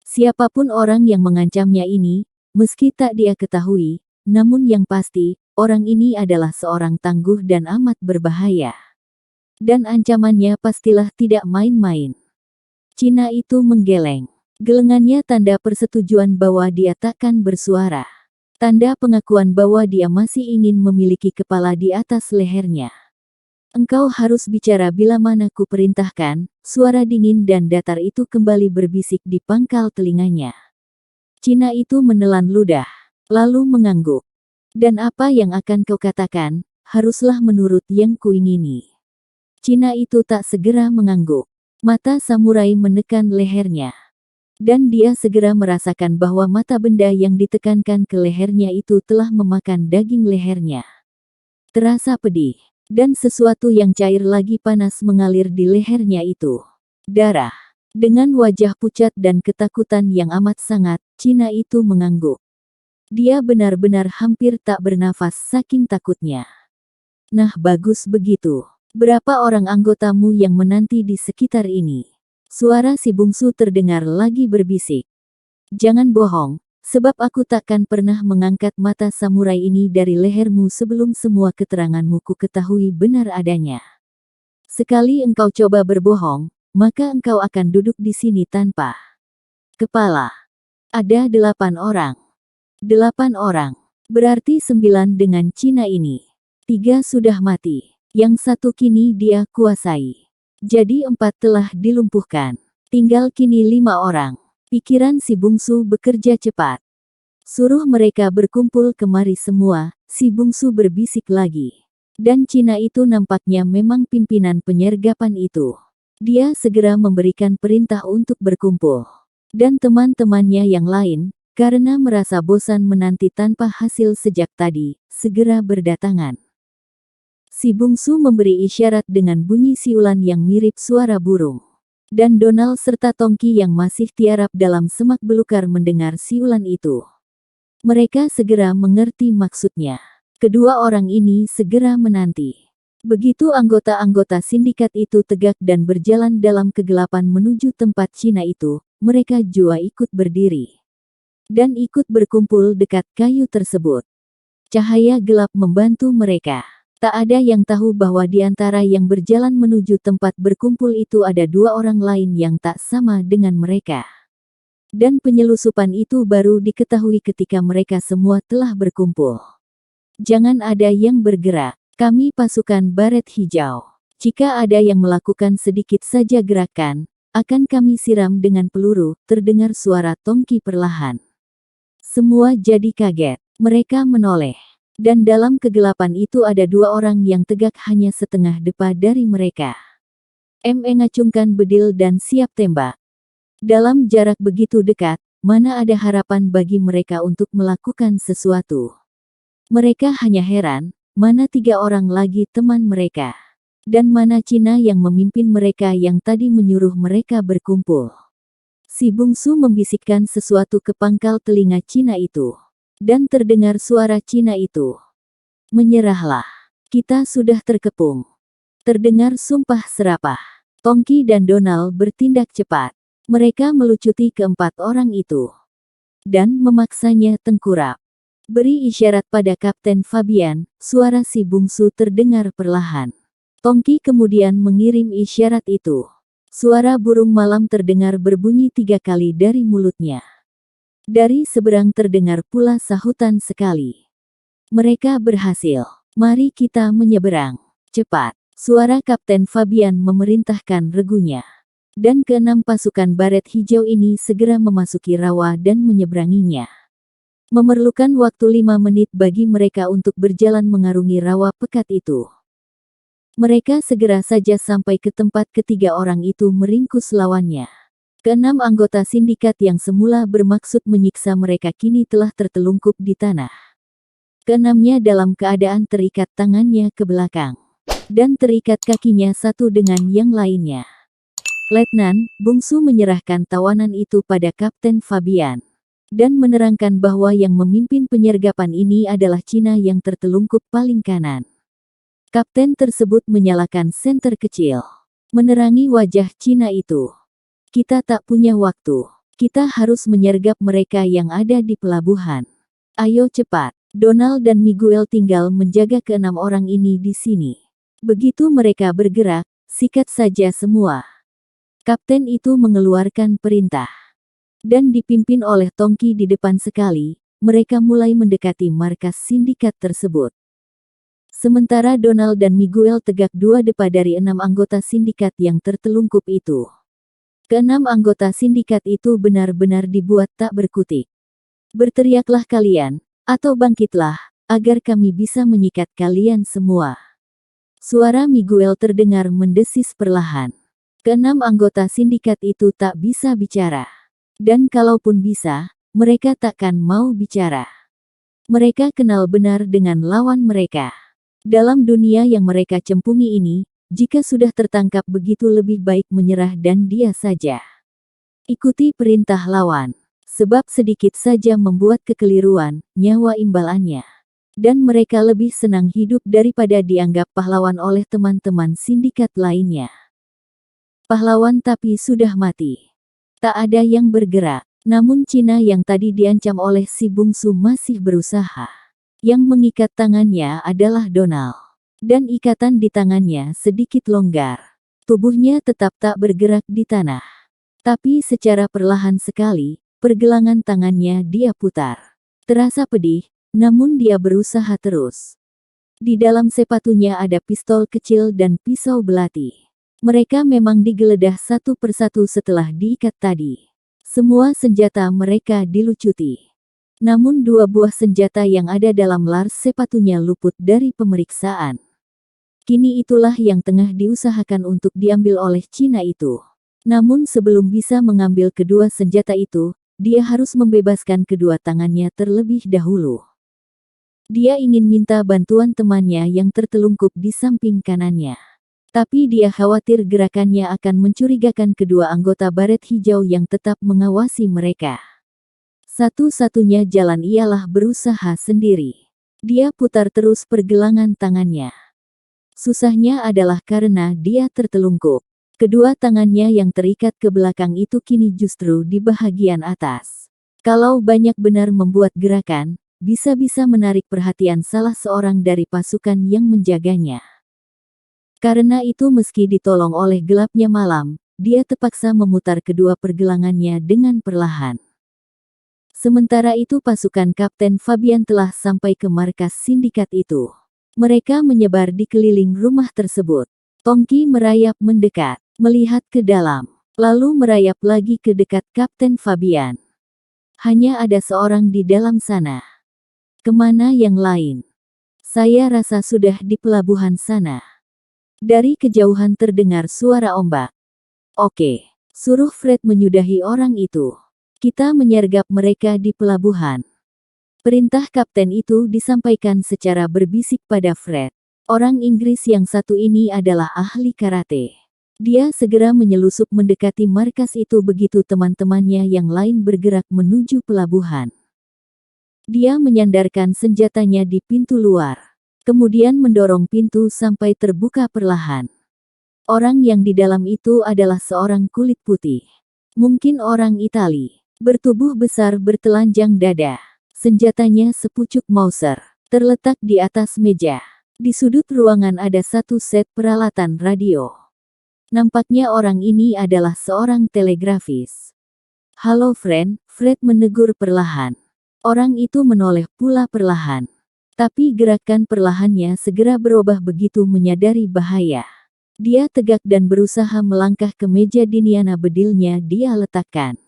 Siapapun orang yang mengancamnya ini, meski tak dia ketahui, namun yang pasti, orang ini adalah seorang tangguh dan amat berbahaya. Dan ancamannya pastilah tidak main-main. Cina itu menggeleng. Gelengannya tanda persetujuan bahwa dia takkan bersuara. Tanda pengakuan bahwa dia masih ingin memiliki kepala di atas lehernya. Engkau harus bicara bila mana ku perintahkan, suara dingin dan datar itu kembali berbisik di pangkal telinganya. Cina itu menelan ludah, lalu mengangguk. Dan apa yang akan kau katakan, haruslah menurut yang kuingini. Cina itu tak segera mengangguk. Mata samurai menekan lehernya. Dan dia segera merasakan bahwa mata benda yang ditekankan ke lehernya itu telah memakan daging lehernya. Terasa pedih. Dan sesuatu yang cair lagi panas mengalir di lehernya itu. Darah. Dengan wajah pucat dan ketakutan yang amat sangat, Cina itu mengangguk. Dia benar-benar hampir tak bernafas saking takutnya. Nah, bagus begitu. Berapa orang anggotamu yang menanti di sekitar ini? Suara si bungsu terdengar lagi berbisik. Jangan bohong, sebab aku takkan pernah mengangkat mata samurai ini dari lehermu sebelum semua keteranganmu ku ketahui benar adanya. Sekali engkau coba berbohong, maka engkau akan duduk di sini tanpa kepala. Ada 8 orang. 8 orang. Berarti 9 dengan Cina ini. 3 sudah mati. Yang 1 kini dia kuasai. Jadi 4 telah dilumpuhkan. Tinggal kini 5 orang. Pikiran si bungsu bekerja cepat. Suruh mereka berkumpul kemari semua, si bungsu berbisik lagi. Dan Cina itu nampaknya memang pimpinan penyergapan itu. Dia segera memberikan perintah untuk berkumpul. Dan teman-temannya yang lain, karena merasa bosan menanti tanpa hasil sejak tadi, segera berdatangan. Si bungsu memberi isyarat dengan bunyi siulan yang mirip suara burung. Dan Donald serta Tongki yang masih tiarap dalam semak belukar mendengar siulan itu. Mereka segera mengerti maksudnya. Kedua orang ini segera menanti. Begitu anggota-anggota sindikat itu tegak dan berjalan dalam kegelapan menuju tempat Cina itu, mereka juga ikut berdiri. Dan ikut berkumpul dekat kayu tersebut. Cahaya gelap membantu mereka. Tak ada yang tahu bahwa di antara yang berjalan menuju tempat berkumpul itu ada 2 orang lain yang tak sama dengan mereka. Dan penyelusupan itu baru diketahui ketika mereka semua telah berkumpul. Jangan ada yang bergerak. Kami pasukan baret hijau. Jika ada yang melakukan sedikit saja gerakan, akan kami siram dengan peluru, terdengar suara Tongki perlahan. Semua jadi kaget. Mereka menoleh. Dan dalam kegelapan itu ada 2 orang yang tegak hanya setengah depa dari mereka. Mengacungkan bedil dan siap tembak. Dalam jarak begitu dekat, mana ada harapan bagi mereka untuk melakukan sesuatu. Mereka hanya heran, mana 3 orang lagi teman mereka. Dan mana Cina yang memimpin mereka yang tadi menyuruh mereka berkumpul. Si bungsu membisikkan sesuatu ke pangkal telinga Cina itu. Dan terdengar suara Cina itu. Menyerahlah. Kita sudah terkepung. Terdengar sumpah serapah. Tongki dan Donald bertindak cepat. Mereka melucuti keempat orang itu. Dan memaksanya tengkurap. Beri isyarat pada Kapten Fabian, suara si bungsu terdengar perlahan. Tongki kemudian mengirim isyarat itu. Suara burung malam terdengar berbunyi 3 kali dari mulutnya. Dari seberang terdengar pula sahutan sekali. Mereka berhasil. Mari kita menyeberang. Cepat. Suara Kapten Fabian memerintahkan regunya. Dan ke-6 pasukan baret hijau ini segera memasuki rawa dan menyeberanginya. Memerlukan waktu 5 menit bagi mereka untuk berjalan mengarungi rawa pekat itu. Mereka segera saja sampai ke tempat ketiga orang itu meringkus lawannya. Ke-6 anggota sindikat yang semula bermaksud menyiksa mereka kini telah tertelungkup di tanah. Ke-6-nya dalam keadaan terikat tangannya ke belakang. Dan terikat kakinya satu dengan yang lainnya. Letnan, bungsu menyerahkan tawanan itu pada Kapten Fabian. Dan menerangkan bahwa yang memimpin penyergapan ini adalah Cina yang tertelungkup paling kanan. Kapten tersebut menyalakan senter kecil. Menerangi wajah Cina itu. Kita tak punya waktu. Kita harus menyergap mereka yang ada di pelabuhan. Ayo cepat. Donald dan Miguel tinggal menjaga ke-6 orang ini di sini. Begitu mereka bergerak, sikat saja semua. Kapten itu mengeluarkan perintah. Dan dipimpin oleh Tongki di depan sekali, mereka mulai mendekati markas sindikat tersebut. Sementara Donald dan Miguel tegak 2 depa dari 6 anggota sindikat yang tertelungkup itu. Ke-6 anggota sindikat itu benar-benar dibuat tak berkutik. Berteriaklah kalian, atau bangkitlah, agar kami bisa menyikat kalian semua. Suara Miguel terdengar mendesis perlahan. Ke-6 anggota sindikat itu tak bisa bicara. Dan kalaupun bisa, mereka takkan mau bicara. Mereka kenal benar dengan lawan mereka. Dalam dunia yang mereka cempungi ini, jika sudah tertangkap begitu lebih baik menyerah dan dia saja. Ikuti perintah lawan. Sebab sedikit saja membuat kekeliruan, nyawa imbalannya. Dan mereka lebih senang hidup daripada dianggap pahlawan oleh teman-teman sindikat lainnya. Pahlawan tapi sudah mati. Tak ada yang bergerak. Namun Cina yang tadi diancam oleh si bungsu masih berusaha. Yang mengikat tangannya adalah Donald. Dan ikatan di tangannya sedikit longgar. Tubuhnya tetap tak bergerak di tanah. Tapi secara perlahan sekali, pergelangan tangannya dia putar. Terasa pedih, namun dia berusaha terus. Di dalam sepatunya ada pistol kecil dan pisau belati. Mereka memang digeledah satu persatu setelah diikat tadi. Semua senjata mereka dilucuti. Namun 2 buah senjata yang ada dalam lars sepatunya luput dari pemeriksaan. Kini itulah yang tengah diusahakan untuk diambil oleh Cina itu. Namun sebelum bisa mengambil kedua senjata itu, dia harus membebaskan kedua tangannya terlebih dahulu. Dia ingin minta bantuan temannya yang tertelungkup di samping kanannya. Tapi dia khawatir gerakannya akan mencurigakan kedua anggota baret hijau yang tetap mengawasi mereka. Satu-satunya jalan ialah berusaha sendiri. Dia putar terus pergelangan tangannya. Susahnya adalah karena dia tertelungkup. Kedua tangannya yang terikat ke belakang itu kini justru di bagian atas. Kalau banyak benar membuat gerakan, bisa-bisa menarik perhatian salah seorang dari pasukan yang menjaganya. Karena itu meski ditolong oleh gelapnya malam, dia terpaksa memutar kedua pergelangannya dengan perlahan. Sementara itu pasukan Kapten Fabian telah sampai ke markas sindikat itu. Mereka menyebar di keliling rumah tersebut. Tongki merayap mendekat, melihat ke dalam, lalu merayap lagi ke dekat Kapten Fabian. Hanya ada seorang di dalam sana. Kemana yang lain? Saya rasa sudah di pelabuhan sana. Dari kejauhan terdengar suara ombak. Oke, suruh Fred menyudahi orang itu. Kita menyergap mereka di pelabuhan. Perintah kapten itu disampaikan secara berbisik pada Fred. Orang Inggris yang satu ini adalah ahli karate. Dia segera menyelusup mendekati markas itu begitu teman-temannya yang lain bergerak menuju pelabuhan. Dia menyandarkan senjatanya di pintu luar. Kemudian mendorong pintu sampai terbuka perlahan. Orang yang di dalam itu adalah seorang kulit putih. Mungkin orang Itali. Bertubuh besar bertelanjang dada. Senjatanya sepucuk Mauser. Terletak di atas meja. Di sudut ruangan ada satu set peralatan radio. Nampaknya orang ini adalah seorang telegrafis. Halo friend, Fred menegur perlahan. Orang itu menoleh pula perlahan. Tapi gerakan perlahannya segera berubah begitu menyadari bahaya. Dia tegak dan berusaha melangkah ke meja diniana bedilnya dia letakkan.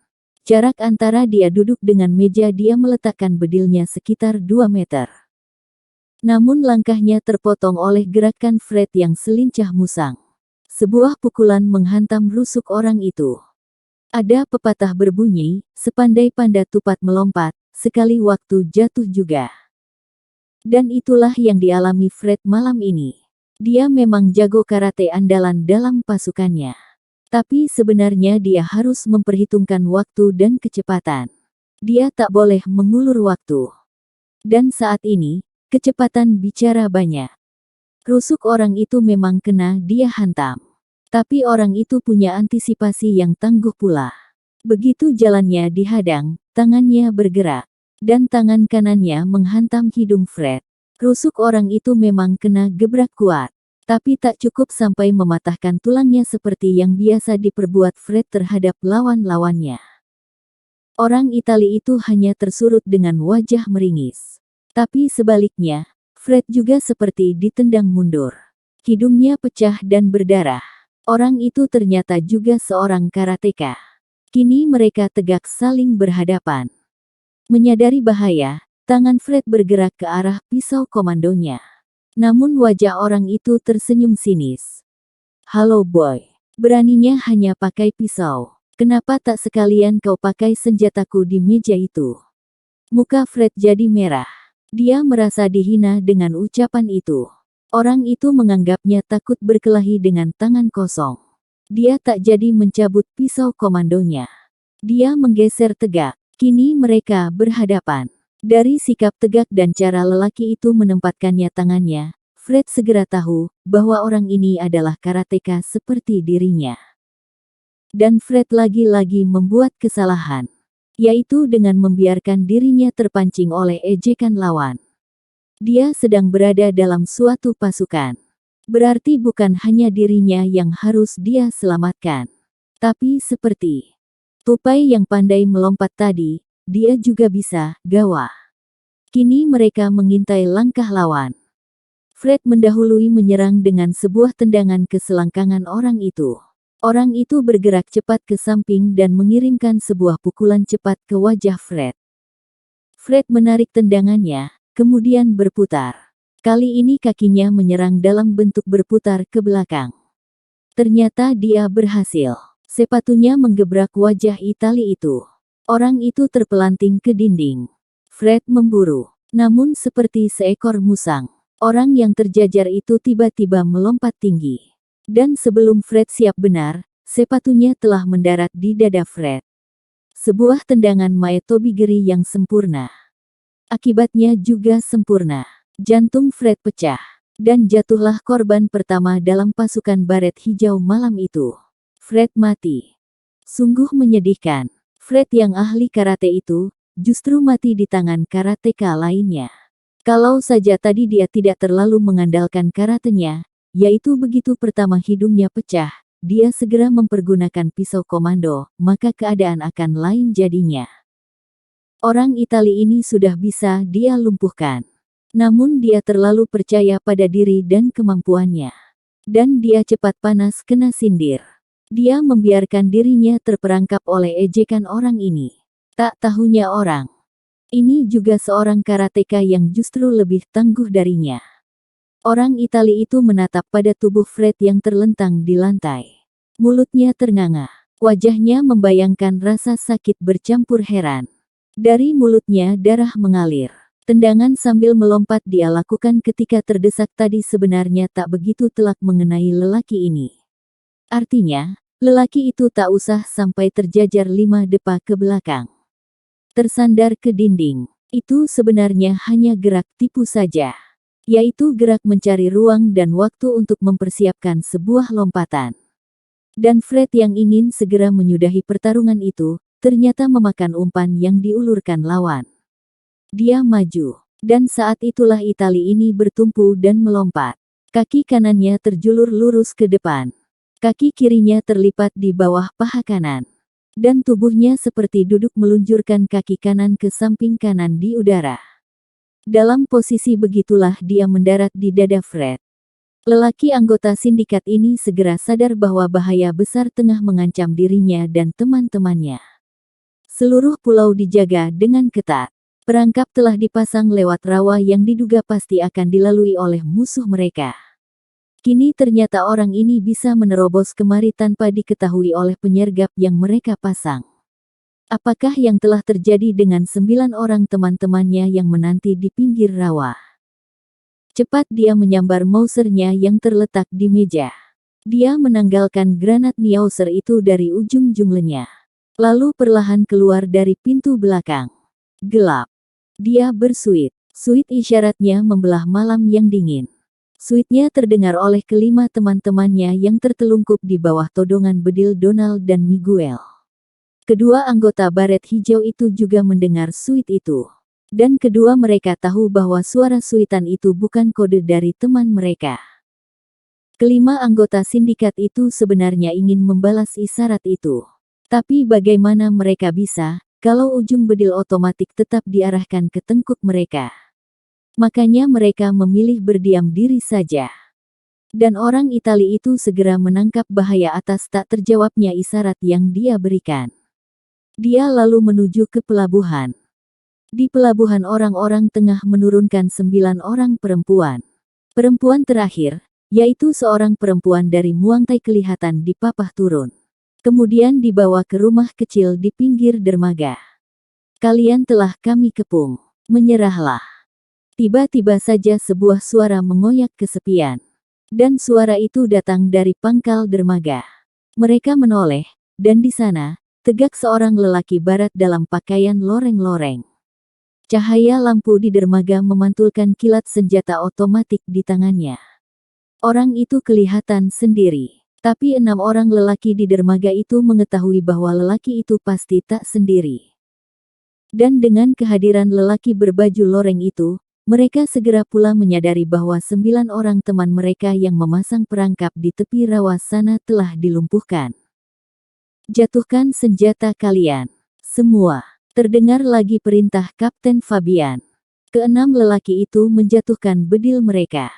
Jarak antara dia duduk dengan meja dia meletakkan bedilnya sekitar 2 meter. Namun langkahnya terpotong oleh gerakan Fred yang selincah musang. Sebuah pukulan menghantam rusuk orang itu. Ada pepatah berbunyi, sepandai panda tupat melompat, sekali waktu jatuh juga. Dan itulah yang dialami Fred malam ini. Dia memang jago karate andalan dalam pasukannya. Tapi sebenarnya dia harus memperhitungkan waktu dan kecepatan. Dia tak boleh mengulur waktu. Dan saat ini, kecepatan bicara banyak. Rusuk orang itu memang kena dia hantam. Tapi orang itu punya antisipasi yang tangguh pula. Begitu jalannya dihadang, tangannya bergerak. Dan tangan kanannya menghantam hidung Fred. Rusuk orang itu memang kena gebrak kuat. Tapi tak cukup sampai mematahkan tulangnya seperti yang biasa diperbuat Fred terhadap lawan-lawannya. Orang Itali itu hanya tersurut dengan wajah meringis. Tapi sebaliknya, Fred juga seperti ditendang mundur. Hidungnya pecah dan berdarah. Orang itu ternyata juga seorang karateka. Kini mereka tegak saling berhadapan. Menyadari bahaya, tangan Fred bergerak ke arah pisau komandonya. Namun wajah orang itu tersenyum sinis. Halo boy, beraninya hanya pakai pisau. Kenapa tak sekalian kau pakai senjataku di meja itu? Muka Fred jadi merah. Dia merasa dihina dengan ucapan itu. Orang itu menganggapnya takut berkelahi dengan tangan kosong. Dia tak jadi mencabut pisau komandonya. Dia menggeser tegak. Kini mereka berhadapan. Dari sikap tegak dan cara lelaki itu menempatkannya tangannya, Fred segera tahu bahwa orang ini adalah karateka seperti dirinya. Dan Fred lagi-lagi membuat kesalahan. yaitu dengan membiarkan dirinya terpancing oleh ejekan lawan. Dia sedang berada dalam suatu pasukan. Berarti bukan hanya dirinya yang harus dia selamatkan. Tapi seperti tupai yang pandai melompat tadi, dia juga bisa gawah. Kini mereka mengintai langkah lawan. Fred mendahului menyerang dengan sebuah tendangan ke selangkangan orang itu. Orang itu bergerak cepat ke samping dan mengirimkan sebuah pukulan cepat ke wajah Fred. Fred menarik tendangannya, kemudian berputar. Kali ini kakinya menyerang dalam bentuk berputar ke belakang. Ternyata dia berhasil. Sepatunya menggebrak wajah Itali itu. Orang itu terpelanting ke dinding. Fred memburu. Namun seperti seekor musang, orang yang terjajar itu tiba-tiba melompat tinggi. Dan sebelum Fred siap benar, sepatunya telah mendarat di dada Fred. Sebuah tendangan Maetobigiri yang sempurna. Akibatnya juga sempurna. Jantung Fred pecah. Dan jatuhlah korban pertama dalam pasukan baret hijau malam itu. Fred mati. Sungguh menyedihkan. Fred yang ahli karate itu, justru mati di tangan karateka lainnya. Kalau saja tadi dia tidak terlalu mengandalkan karatenya, yaitu begitu pertama hidungnya pecah, dia segera mempergunakan pisau komando, maka keadaan akan lain jadinya. Orang Itali ini sudah bisa dia lumpuhkan. Namun dia terlalu percaya pada diri dan kemampuannya. Dan dia cepat panas kena sindir. Dia membiarkan dirinya terperangkap oleh ejekan orang ini. Tak tahunya orang ini juga seorang karateka yang justru lebih tangguh darinya. Orang Itali itu menatap pada tubuh Fred yang terlentang di lantai. Mulutnya ternganga. Wajahnya membayangkan rasa sakit bercampur heran. Dari mulutnya darah mengalir. Tendangan sambil melompat dia lakukan ketika terdesak tadi sebenarnya tak begitu telak mengenai lelaki ini. Artinya, lelaki itu tak usah sampai terjajar 5 depa ke belakang. Tersandar ke dinding. Itu sebenarnya hanya gerak tipu saja. Yaitu gerak mencari ruang dan waktu untuk mempersiapkan sebuah lompatan. Dan Fred yang ingin segera menyudahi pertarungan itu, ternyata memakan umpan yang diulurkan lawan. Dia maju. Dan saat itulah Itali ini bertumpu dan melompat. Kaki kanannya terjulur lurus ke depan. Kaki kirinya terlipat di bawah paha kanan. Dan tubuhnya seperti duduk meluncurkan kaki kanan ke samping kanan di udara. Dalam posisi begitulah dia mendarat di dada Fred. Lelaki anggota sindikat ini segera sadar bahwa bahaya besar tengah mengancam dirinya dan teman-temannya. Seluruh pulau dijaga dengan ketat. Perangkap telah dipasang lewat rawa yang diduga pasti akan dilalui oleh musuh mereka. Kini ternyata orang ini bisa menerobos kemari tanpa diketahui oleh penyergap yang mereka pasang. Apakah yang telah terjadi dengan 9 orang teman-temannya yang menanti di pinggir rawa? Cepat dia menyambar mausernya yang terletak di meja. Dia menanggalkan granat Mauser itu dari ujung junglennya. Lalu perlahan keluar dari pintu belakang. Gelap. Dia bersuit. Suit isyaratnya membelah malam yang dingin. Suitnya terdengar oleh kelima teman-temannya yang tertelungkup di bawah todongan bedil Donald dan Miguel. Kedua anggota baret hijau itu juga mendengar suit itu. Dan kedua mereka tahu bahwa suara suitan itu bukan kode dari teman mereka. Kelima anggota sindikat itu sebenarnya ingin membalas isyarat itu. Tapi bagaimana mereka bisa, kalau ujung bedil otomatik tetap diarahkan ke tengkuk mereka. Makanya mereka memilih berdiam diri saja. Dan orang Itali itu segera menangkap bahaya atas tak terjawabnya isyarat yang dia berikan. Dia lalu menuju ke pelabuhan. Di pelabuhan orang-orang tengah menurunkan 9 orang perempuan. Perempuan terakhir, yaitu seorang perempuan dari Muangtai kelihatan dipapah turun. Kemudian dibawa ke rumah kecil di pinggir dermaga. Kalian telah kami kepung. Menyerahlah. Tiba-tiba saja sebuah suara mengoyak kesepian. Dan suara itu datang dari pangkal dermaga. Mereka menoleh, dan di sana, tegak seorang lelaki barat dalam pakaian loreng-loreng. Cahaya lampu di dermaga memantulkan kilat senjata otomatik di tangannya. Orang itu kelihatan sendiri. Tapi 6 orang lelaki di dermaga itu mengetahui bahwa lelaki itu pasti tak sendiri. Dan dengan kehadiran lelaki berbaju loreng itu, mereka segera pula menyadari bahwa 9 orang teman mereka yang memasang perangkap di tepi rawa sana telah dilumpuhkan. Jatuhkan senjata kalian. Semua. Terdengar lagi perintah Kapten Fabian. Keenam lelaki itu menjatuhkan bedil mereka.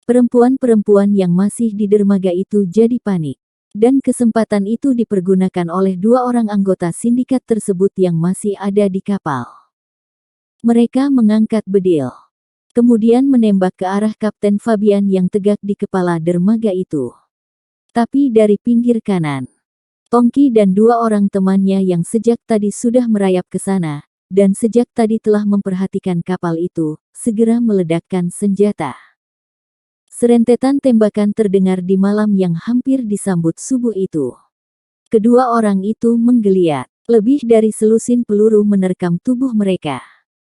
Perempuan-perempuan yang masih di dermaga itu jadi panik. Dan kesempatan itu dipergunakan oleh 2 orang anggota sindikat tersebut yang masih ada di kapal. Mereka mengangkat bedil. Kemudian menembak ke arah Kapten Fabian yang tegak di kepala dermaga itu. Tapi dari pinggir kanan, Tongki dan 2 orang temannya yang sejak tadi sudah merayap ke sana, dan sejak tadi telah memperhatikan kapal itu, segera meledakkan senjata. Serentetan tembakan terdengar di malam yang hampir disambut subuh itu. Kedua orang itu menggeliat. Lebih dari selusin peluru menerkam tubuh mereka.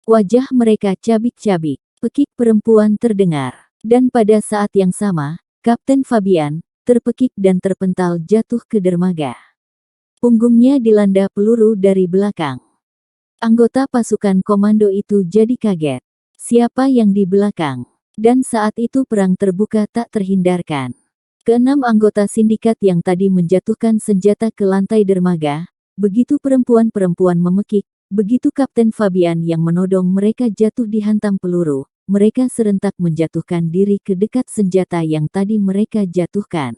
Wajah mereka cabik-cabik. Pekik perempuan terdengar. Dan pada saat yang sama, Kapten Fabian terpekik dan terpental jatuh ke dermaga. Punggungnya dilanda peluru dari belakang. Anggota pasukan komando itu jadi kaget. Siapa yang di belakang? Dan saat itu perang terbuka tak terhindarkan. Keenam anggota sindikat yang tadi menjatuhkan senjata ke lantai dermaga, begitu perempuan-perempuan memekik, begitu Kapten Fabian yang menodong mereka jatuh dihantam peluru, mereka serentak menjatuhkan diri ke dekat senjata yang tadi mereka jatuhkan.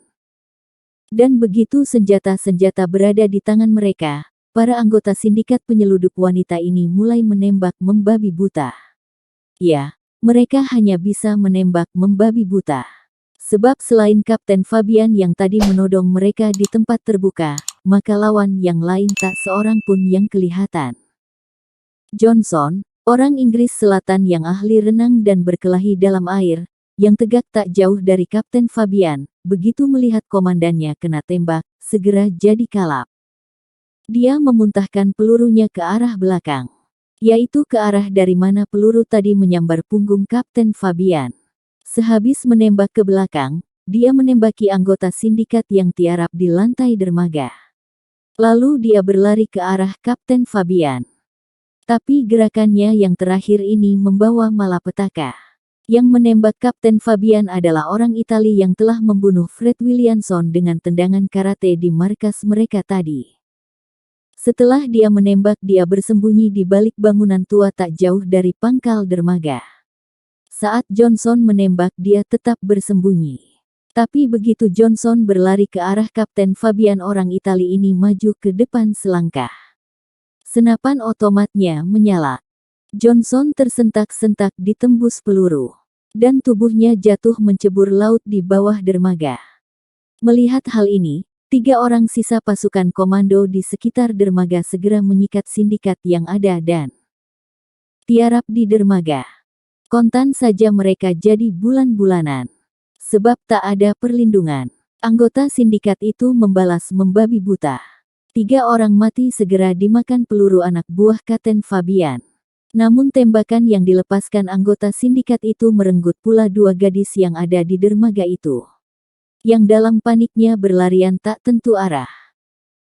Dan begitu senjata-senjata berada di tangan mereka, para anggota sindikat penyeludup wanita ini mulai menembak membabi buta. Ya, mereka hanya bisa menembak membabi buta. Sebab selain Kapten Fabian yang tadi menodong mereka di tempat terbuka, maka lawan yang lain tak seorang pun yang kelihatan. Johnson, orang Inggris Selatan yang ahli renang dan berkelahi dalam air, yang tegak tak jauh dari Kapten Fabian, begitu melihat komandannya kena tembak, segera jadi kalap. Dia memuntahkan pelurunya ke arah belakang, yaitu ke arah dari mana peluru tadi menyambar punggung Kapten Fabian. Sehabis menembak ke belakang, dia menembaki anggota sindikat yang tiarap di lantai dermaga. Lalu dia berlari ke arah Kapten Fabian. Tapi gerakannya yang terakhir ini membawa malapetaka. Yang menembak Kapten Fabian adalah orang Italia yang telah membunuh Fred Williamson dengan tendangan karate di markas mereka tadi. Setelah dia menembak, dia bersembunyi di balik bangunan tua tak jauh dari pangkal dermaga. Saat Johnson menembak, dia tetap bersembunyi. Tapi begitu Johnson berlari ke arah Kapten Fabian, orang Italia ini maju ke depan selangkah. Senapan otomatnya menyala. Johnson tersentak-sentak ditembus peluru. Dan tubuhnya jatuh mencebur laut di bawah dermaga. Melihat hal ini, 3 orang sisa pasukan komando di sekitar dermaga segera menyikat sindikat yang ada dan tiarap di dermaga. Kontan saja mereka jadi bulan-bulanan. Sebab tak ada perlindungan. Anggota sindikat itu membalas membabi buta. 3 orang mati segera dimakan peluru anak buah Kapten Fabian. Namun tembakan yang dilepaskan anggota sindikat itu merenggut pula 2 gadis yang ada di dermaga itu, yang dalam paniknya berlarian tak tentu arah.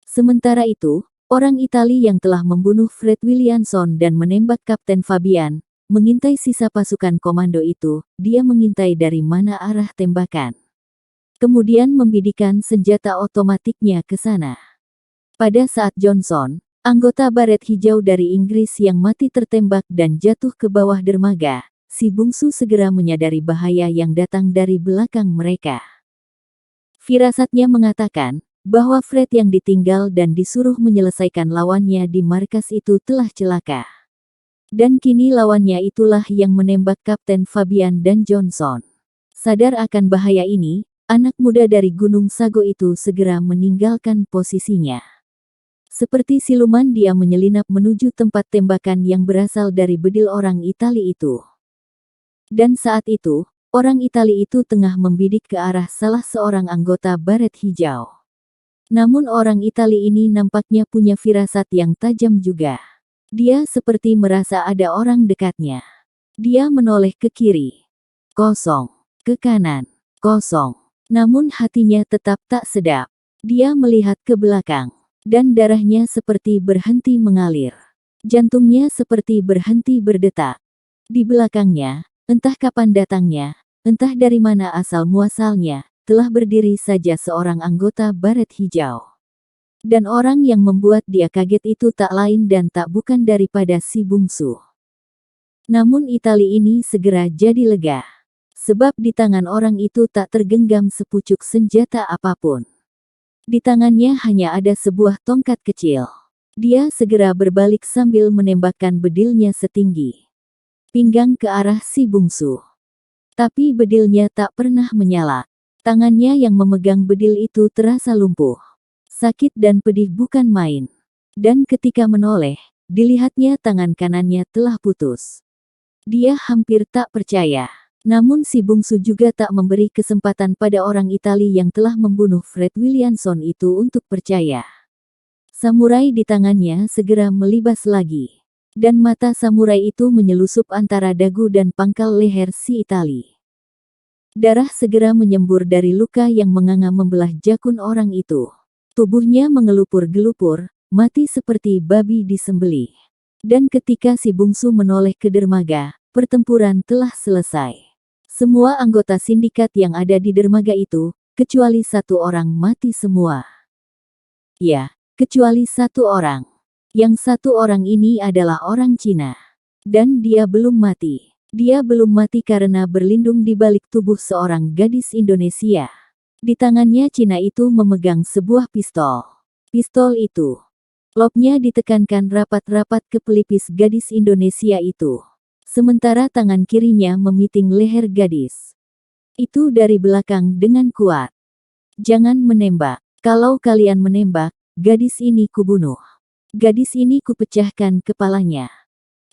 Sementara itu, orang Italia yang telah membunuh Fred Williamson dan menembak Kapten Fabian, mengintai sisa pasukan komando itu. Dia mengintai dari mana arah tembakan. Kemudian membidikan senjata otomatiknya ke sana. Pada saat Johnson, anggota baret hijau dari Inggris yang mati tertembak dan jatuh ke bawah dermaga, si bungsu segera menyadari bahaya yang datang dari belakang mereka. Firasatnya mengatakan bahwa Fred yang ditinggal dan disuruh menyelesaikan lawannya di markas itu telah celaka. Dan kini lawannya itulah yang menembak Kapten Fabian dan Johnson. Sadar akan bahaya ini, anak muda dari Gunung Sago itu segera meninggalkan posisinya. Seperti siluman dia menyelinap menuju tempat tembakan yang berasal dari bedil orang Italia itu. Dan saat itu, orang Italia itu tengah membidik ke arah salah seorang anggota baret hijau. Namun orang Italia ini nampaknya punya firasat yang tajam juga. Dia seperti merasa ada orang dekatnya. Dia menoleh ke kiri. Kosong. Ke kanan. Kosong. Namun hatinya tetap tak sedap. Dia melihat ke belakang. Dan darahnya seperti berhenti mengalir. Jantungnya seperti berhenti berdetak. Di belakangnya, entah kapan datangnya, entah dari mana asal muasalnya, telah berdiri saja seorang anggota baret hijau. Dan orang yang membuat dia kaget itu tak lain dan tak bukan daripada si bungsu. Namun Itali ini segera jadi lega. Sebab di tangan orang itu tak tergenggam sepucuk senjata apapun. Di tangannya hanya ada sebuah tongkat kecil. Dia segera berbalik sambil menembakkan bedilnya setinggi pinggang ke arah si bungsu. Tapi bedilnya tak pernah menyala. Tangannya yang memegang bedil itu terasa lumpuh. Sakit dan pedih bukan main. Dan ketika menoleh, dilihatnya tangan kanannya telah putus. Dia hampir tak percaya. Namun si bungsu juga tak memberi kesempatan pada orang Itali yang telah membunuh Fred Williamson itu untuk percaya. Samurai di tangannya segera melibas lagi. Dan mata samurai itu menyelusup antara dagu dan pangkal leher si Itali. Darah segera menyembur dari luka yang menganga membelah jakun orang itu. Tubuhnya mengelupur-gelupur, mati seperti babi disembelih. Dan ketika si bungsu menoleh ke dermaga, pertempuran telah selesai. Semua anggota sindikat yang ada di dermaga itu, kecuali satu orang mati semua. Ya, kecuali satu orang. Yang satu orang ini adalah orang Cina. Dan dia belum mati. Dia belum mati karena berlindung di balik tubuh seorang gadis Indonesia. Di tangannya Cina itu memegang sebuah pistol. Pistol itu, lobnya ditekankan rapat-rapat ke pelipis gadis Indonesia itu. Sementara tangan kirinya memiting leher gadis itu dari belakang dengan kuat. Jangan menembak. Kalau kalian menembak, gadis ini kubunuh. Gadis ini kupecahkan kepalanya.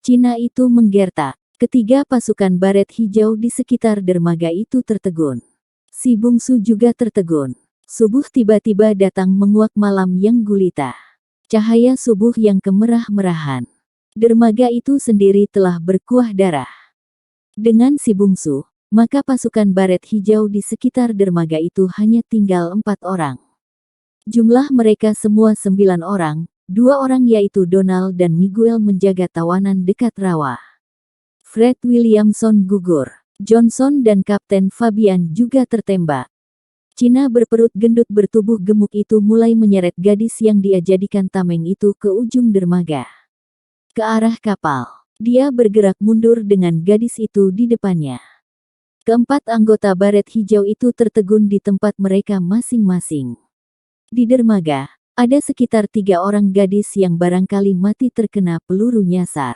Cina itu menggertak. Ketiga pasukan baret hijau di sekitar dermaga itu tertegun. Si bungsu juga tertegun. Subuh tiba-tiba datang menguak malam yang gulita. Cahaya subuh yang kemerah-merahan. Dermaga itu sendiri telah berkuah darah. Dengan si bungsu, maka pasukan baret hijau di sekitar dermaga itu hanya tinggal 4 orang. Jumlah mereka semua 9 orang. 2 orang yaitu Donald dan Miguel menjaga tawanan dekat rawa. Fred Williamson gugur. Johnson dan Kapten Fabian juga tertembak. Cina berperut gendut bertubuh gemuk itu mulai menyeret gadis yang dia jadikan tameng itu ke ujung dermaga. Ke arah kapal. Dia bergerak mundur dengan gadis itu di depannya. Keempat anggota baret hijau itu tertegun di tempat mereka masing-masing. Di dermaga, ada sekitar 3 orang gadis yang barangkali mati terkena peluru nyasar.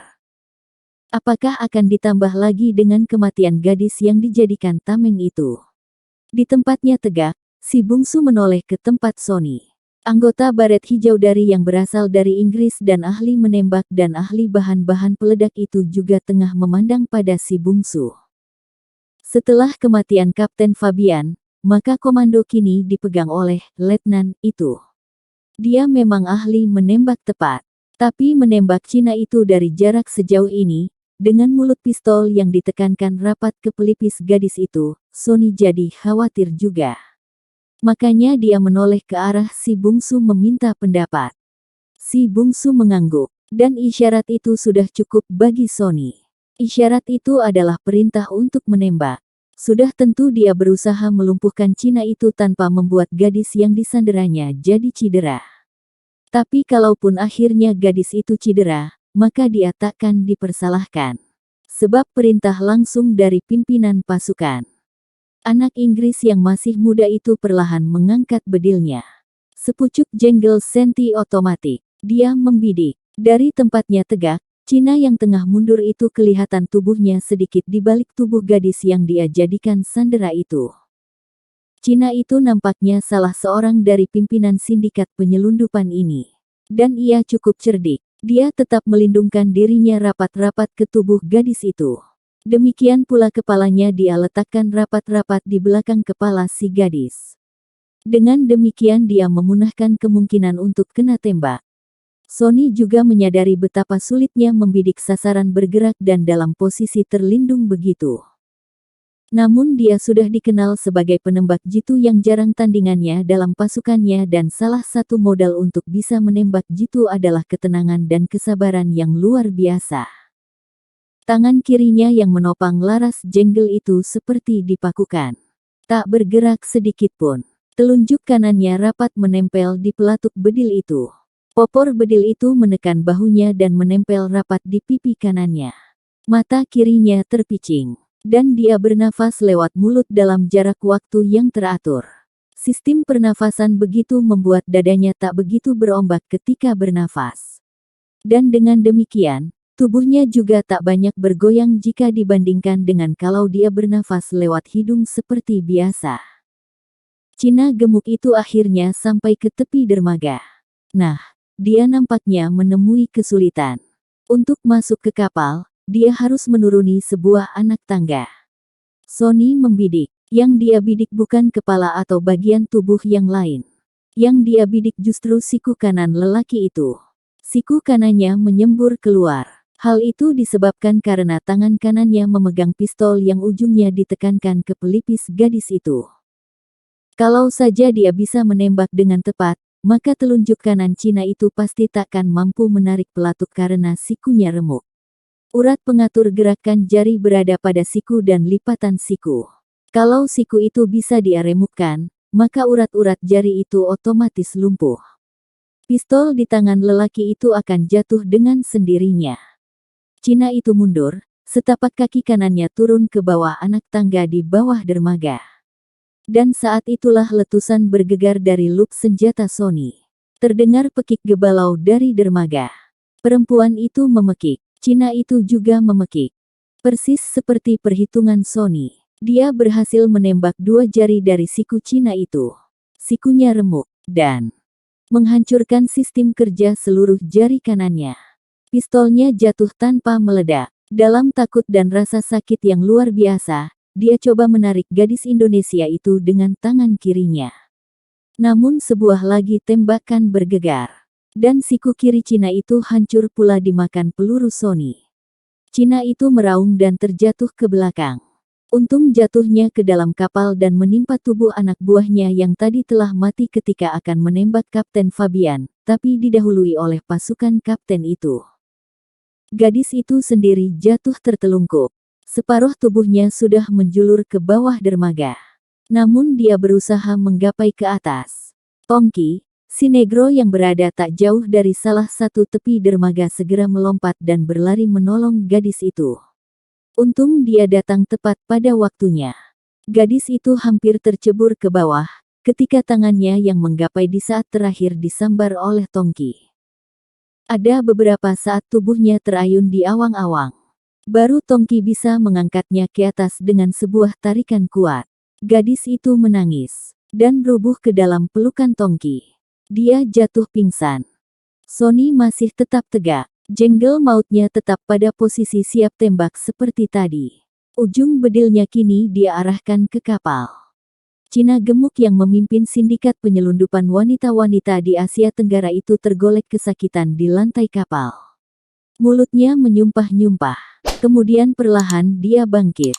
Apakah akan ditambah lagi dengan kematian gadis yang dijadikan tameng itu? Di tempatnya tegak, si bungsu menoleh ke tempat Sony. Anggota baret hijau dari yang berasal dari Inggris dan ahli menembak dan ahli bahan-bahan peledak itu juga tengah memandang pada si bungsu. Setelah kematian Kapten Fabian, maka komando kini dipegang oleh letnan itu. Dia memang ahli menembak tepat. Tapi menembak Cina itu dari jarak sejauh ini, dengan mulut pistol yang ditekankan rapat ke pelipis gadis itu, Sony jadi khawatir juga. Makanya dia menoleh ke arah si bungsu meminta pendapat. Si bungsu mengangguk, dan isyarat itu sudah cukup bagi Sony. Isyarat itu adalah perintah untuk menembak. Sudah tentu dia berusaha melumpuhkan Cina itu tanpa membuat gadis yang disanderanya jadi cedera. Tapi kalaupun akhirnya gadis itu cedera, maka dia takkan dipersalahkan. Sebab perintah langsung dari pimpinan pasukan. Anak Inggris yang masih muda itu perlahan mengangkat bedilnya. Sepucuk jenggel senti otomatik. Dia membidik. Dari tempatnya tegak, Cina yang tengah mundur itu kelihatan tubuhnya sedikit di balik tubuh gadis yang dia jadikan sandera itu. Cina itu nampaknya salah seorang dari pimpinan sindikat penyelundupan ini. Dan ia cukup cerdik. Dia tetap melindungkan dirinya rapat-rapat ke tubuh gadis itu. Demikian pula kepalanya dia letakkan rapat-rapat di belakang kepala si gadis. Dengan demikian dia memunahkan kemungkinan untuk kena tembak. Sony juga menyadari betapa sulitnya membidik sasaran bergerak dan dalam posisi terlindung begitu. Namun dia sudah dikenal sebagai penembak jitu yang jarang tandingannya dalam pasukannya dan salah satu modal untuk bisa menembak jitu adalah ketenangan dan kesabaran yang luar biasa. Tangan kirinya yang menopang laras jenggel itu seperti dipakukan. Tak bergerak sedikit pun. Telunjuk kanannya rapat menempel di pelatuk bedil itu. Popor bedil itu menekan bahunya dan menempel rapat di pipi kanannya. Mata kirinya terpicing. Dan dia bernafas lewat mulut dalam jarak waktu yang teratur. Sistem pernafasan begitu membuat dadanya tak begitu berombak ketika bernafas. Dan dengan demikian, tubuhnya juga tak banyak bergoyang jika dibandingkan dengan kalau dia bernafas lewat hidung seperti biasa. Cina gemuk itu akhirnya sampai ke tepi dermaga. Nah, dia nampaknya menemui kesulitan. Untuk masuk ke kapal, dia harus menuruni sebuah anak tangga. Sony membidik. Yang dia bidik bukan kepala atau bagian tubuh yang lain. Yang dia bidik justru siku kanan lelaki itu. Siku kanannya menyembur keluar. Hal itu disebabkan karena tangan kanannya memegang pistol yang ujungnya ditekankan ke pelipis gadis itu. Kalau saja dia bisa menembak dengan tepat, maka telunjuk kanan Cina itu pasti takkan mampu menarik pelatuk karena sikunya remuk. Urat pengatur gerakan jari berada pada siku dan lipatan siku. Kalau siku itu bisa dia remukkan, maka urat-urat jari itu otomatis lumpuh. Pistol di tangan lelaki itu akan jatuh dengan sendirinya. Cina itu mundur, setapak kaki kanannya turun ke bawah anak tangga di bawah dermaga. Dan saat itulah letusan bergegar dari lup senjata Sony. Terdengar pekik gebalau dari dermaga. Perempuan itu memekik. Cina itu juga memekik. Persis seperti perhitungan Sony. Dia berhasil menembak 2 jari dari siku Cina itu. Sikunya remuk, dan menghancurkan sistem kerja seluruh jari kanannya. Pistolnya jatuh tanpa meledak. Dalam takut dan rasa sakit yang luar biasa, dia coba menarik gadis Indonesia itu dengan tangan kirinya. Namun sebuah lagi tembakan bergegar. Dan siku kiri Cina itu hancur pula dimakan peluru Sony. Cina itu meraung dan terjatuh ke belakang. Untung jatuhnya ke dalam kapal dan menimpa tubuh anak buahnya yang tadi telah mati ketika akan menembak Kapten Fabian, tapi didahului oleh pasukan kapten itu. Gadis itu sendiri jatuh tertelungkup. Separuh tubuhnya sudah menjulur ke bawah dermaga. Namun dia berusaha menggapai ke atas. Tongki, si negro yang berada tak jauh dari salah satu tepi dermaga segera melompat dan berlari menolong gadis itu. Untung dia datang tepat pada waktunya. Gadis itu hampir tercebur ke bawah, ketika tangannya yang menggapai di saat terakhir disambar oleh Tongki. Ada beberapa saat tubuhnya terayun di awang-awang. Baru Tongki bisa mengangkatnya ke atas dengan sebuah tarikan kuat. Gadis itu menangis, dan rubuh ke dalam pelukan Tongki. Dia jatuh pingsan. Sony masih tetap tegak. Jenggel mautnya tetap pada posisi siap tembak seperti tadi. Ujung bedilnya kini dia arahkan ke kapal. Cina gemuk yang memimpin sindikat penyelundupan wanita-wanita di Asia Tenggara itu tergolek kesakitan di lantai kapal. Mulutnya menyumpah-nyumpah. Kemudian perlahan dia bangkit.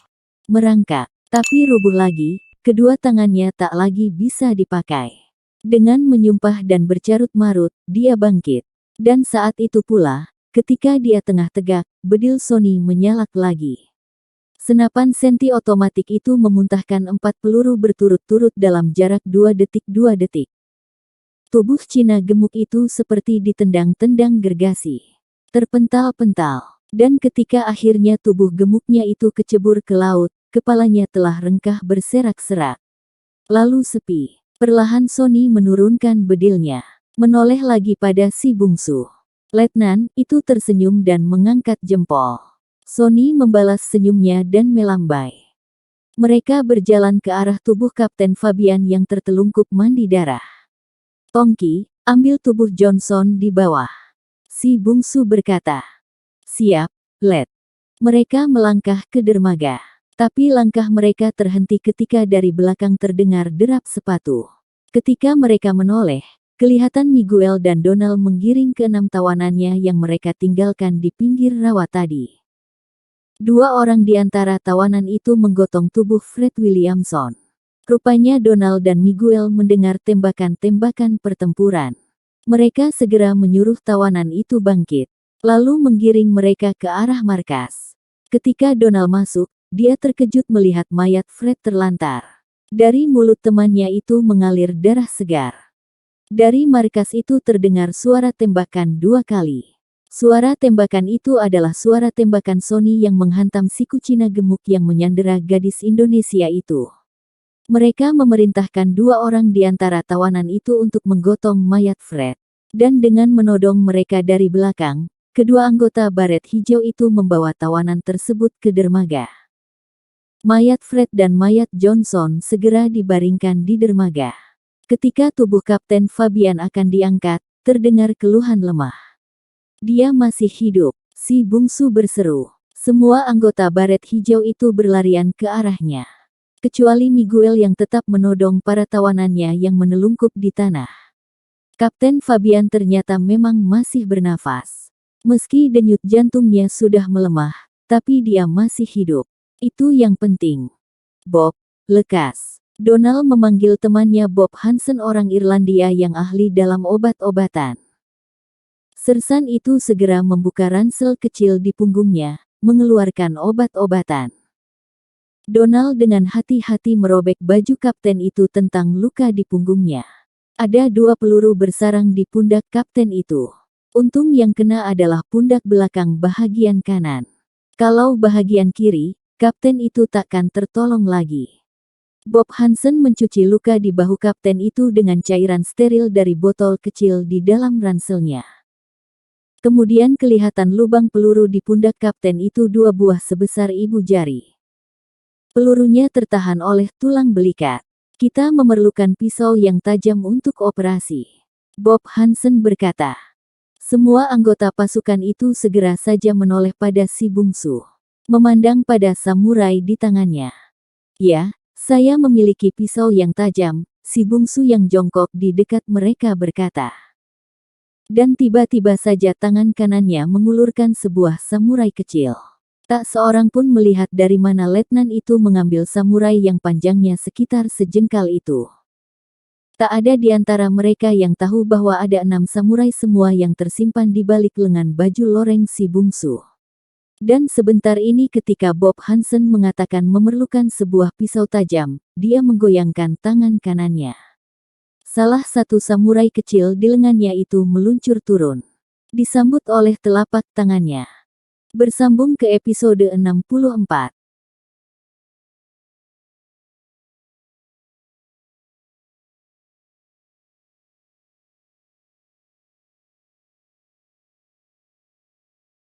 Merangkak, tapi rubuh lagi, kedua tangannya tak lagi bisa dipakai. Dengan menyumpah dan bercarut marut, dia bangkit. Dan saat itu pula, ketika dia tengah tegak, bedil Sony menyalak lagi. Senapan senti otomatik itu memuntahkan 4 peluru berturut-turut dalam jarak 2 detik. Tubuh Cina gemuk itu seperti ditendang-tendang gergasi. Terpental-pental. Dan ketika akhirnya tubuh gemuknya itu kecebur ke laut, kepalanya telah rengkah berserak-serak. Lalu sepi. Perlahan Sony menurunkan bedilnya. Menoleh lagi pada si bungsu. Letnan itu tersenyum dan mengangkat jempol. Sony membalas senyumnya dan melambai. Mereka berjalan ke arah tubuh Kapten Fabian yang tertelungkup mandi darah. Tongki, ambil tubuh Johnson di bawah. Si bungsu berkata. Siap, Let. Mereka melangkah ke dermaga. Tapi langkah mereka terhenti ketika dari belakang terdengar derap sepatu. Ketika mereka menoleh, kelihatan Miguel dan Donald menggiring ke 6 tawanannya yang mereka tinggalkan di pinggir rawa tadi. Dua orang di antara tawanan itu menggotong tubuh Fred Williamson. Rupanya Donald dan Miguel mendengar tembakan-tembakan pertempuran. Mereka segera menyuruh tawanan itu bangkit, lalu menggiring mereka ke arah markas. Ketika Donald masuk, dia terkejut melihat mayat Fred terlantar. Dari mulut temannya itu mengalir darah segar. Dari markas itu terdengar suara tembakan 2 kali. Suara tembakan itu adalah suara tembakan Sony yang menghantam si kucing gemuk yang menyandera gadis Indonesia itu. Mereka memerintahkan 2 orang di antara tawanan itu untuk menggotong mayat Fred. Dan dengan menodong mereka dari belakang, kedua anggota baret hijau itu membawa tawanan tersebut ke dermaga. Mayat Fred dan mayat Johnson segera dibaringkan di dermaga. Ketika tubuh Kapten Fabian akan diangkat, terdengar keluhan lemah. Dia masih hidup, si bungsu berseru. Semua anggota baret hijau itu berlarian ke arahnya. Kecuali Miguel yang tetap menodong para tawanannya yang menelungkup di tanah. Kapten Fabian ternyata memang masih bernafas. Meski denyut jantungnya sudah melemah, tapi dia masih hidup. Itu yang penting. Bob, lekas. Donald memanggil temannya Bob Hansen, orang Irlandia yang ahli dalam obat-obatan. Sersan itu segera membuka ransel kecil di punggungnya, mengeluarkan obat-obatan. Donald dengan hati-hati merobek baju kapten itu tentang luka di punggungnya. Ada 2 peluru bersarang di pundak kapten itu. Untung yang kena adalah pundak belakang bahagian kanan. Kalau bahagian kiri, kapten itu takkan tertolong lagi. Bob Hansen mencuci luka di bahu kapten itu dengan cairan steril dari botol kecil di dalam ranselnya. Kemudian kelihatan lubang peluru di pundak kapten itu 2 buah sebesar ibu jari. Pelurunya tertahan oleh tulang belikat. Kita memerlukan pisau yang tajam untuk operasi. Bob Hansen berkata. Semua anggota pasukan itu segera saja menoleh pada si bungsu. Memandang pada samurai di tangannya. Ya, saya memiliki pisau yang tajam, si bungsu yang jongkok di dekat mereka berkata. Dan tiba-tiba saja tangan kanannya mengulurkan sebuah samurai kecil. Tak seorang pun melihat dari mana letnan itu mengambil samurai yang panjangnya sekitar sejengkal itu. Tak ada di antara mereka yang tahu bahwa ada 6 samurai semua yang tersimpan di balik lengan baju loreng si bungsu. Dan sebentar ini ketika Bob Hansen mengatakan memerlukan sebuah pisau tajam, dia menggoyangkan tangan kanannya. Salah satu samurai kecil di lengannya itu meluncur turun. Disambut oleh telapak tangannya. Bersambung ke episode 64.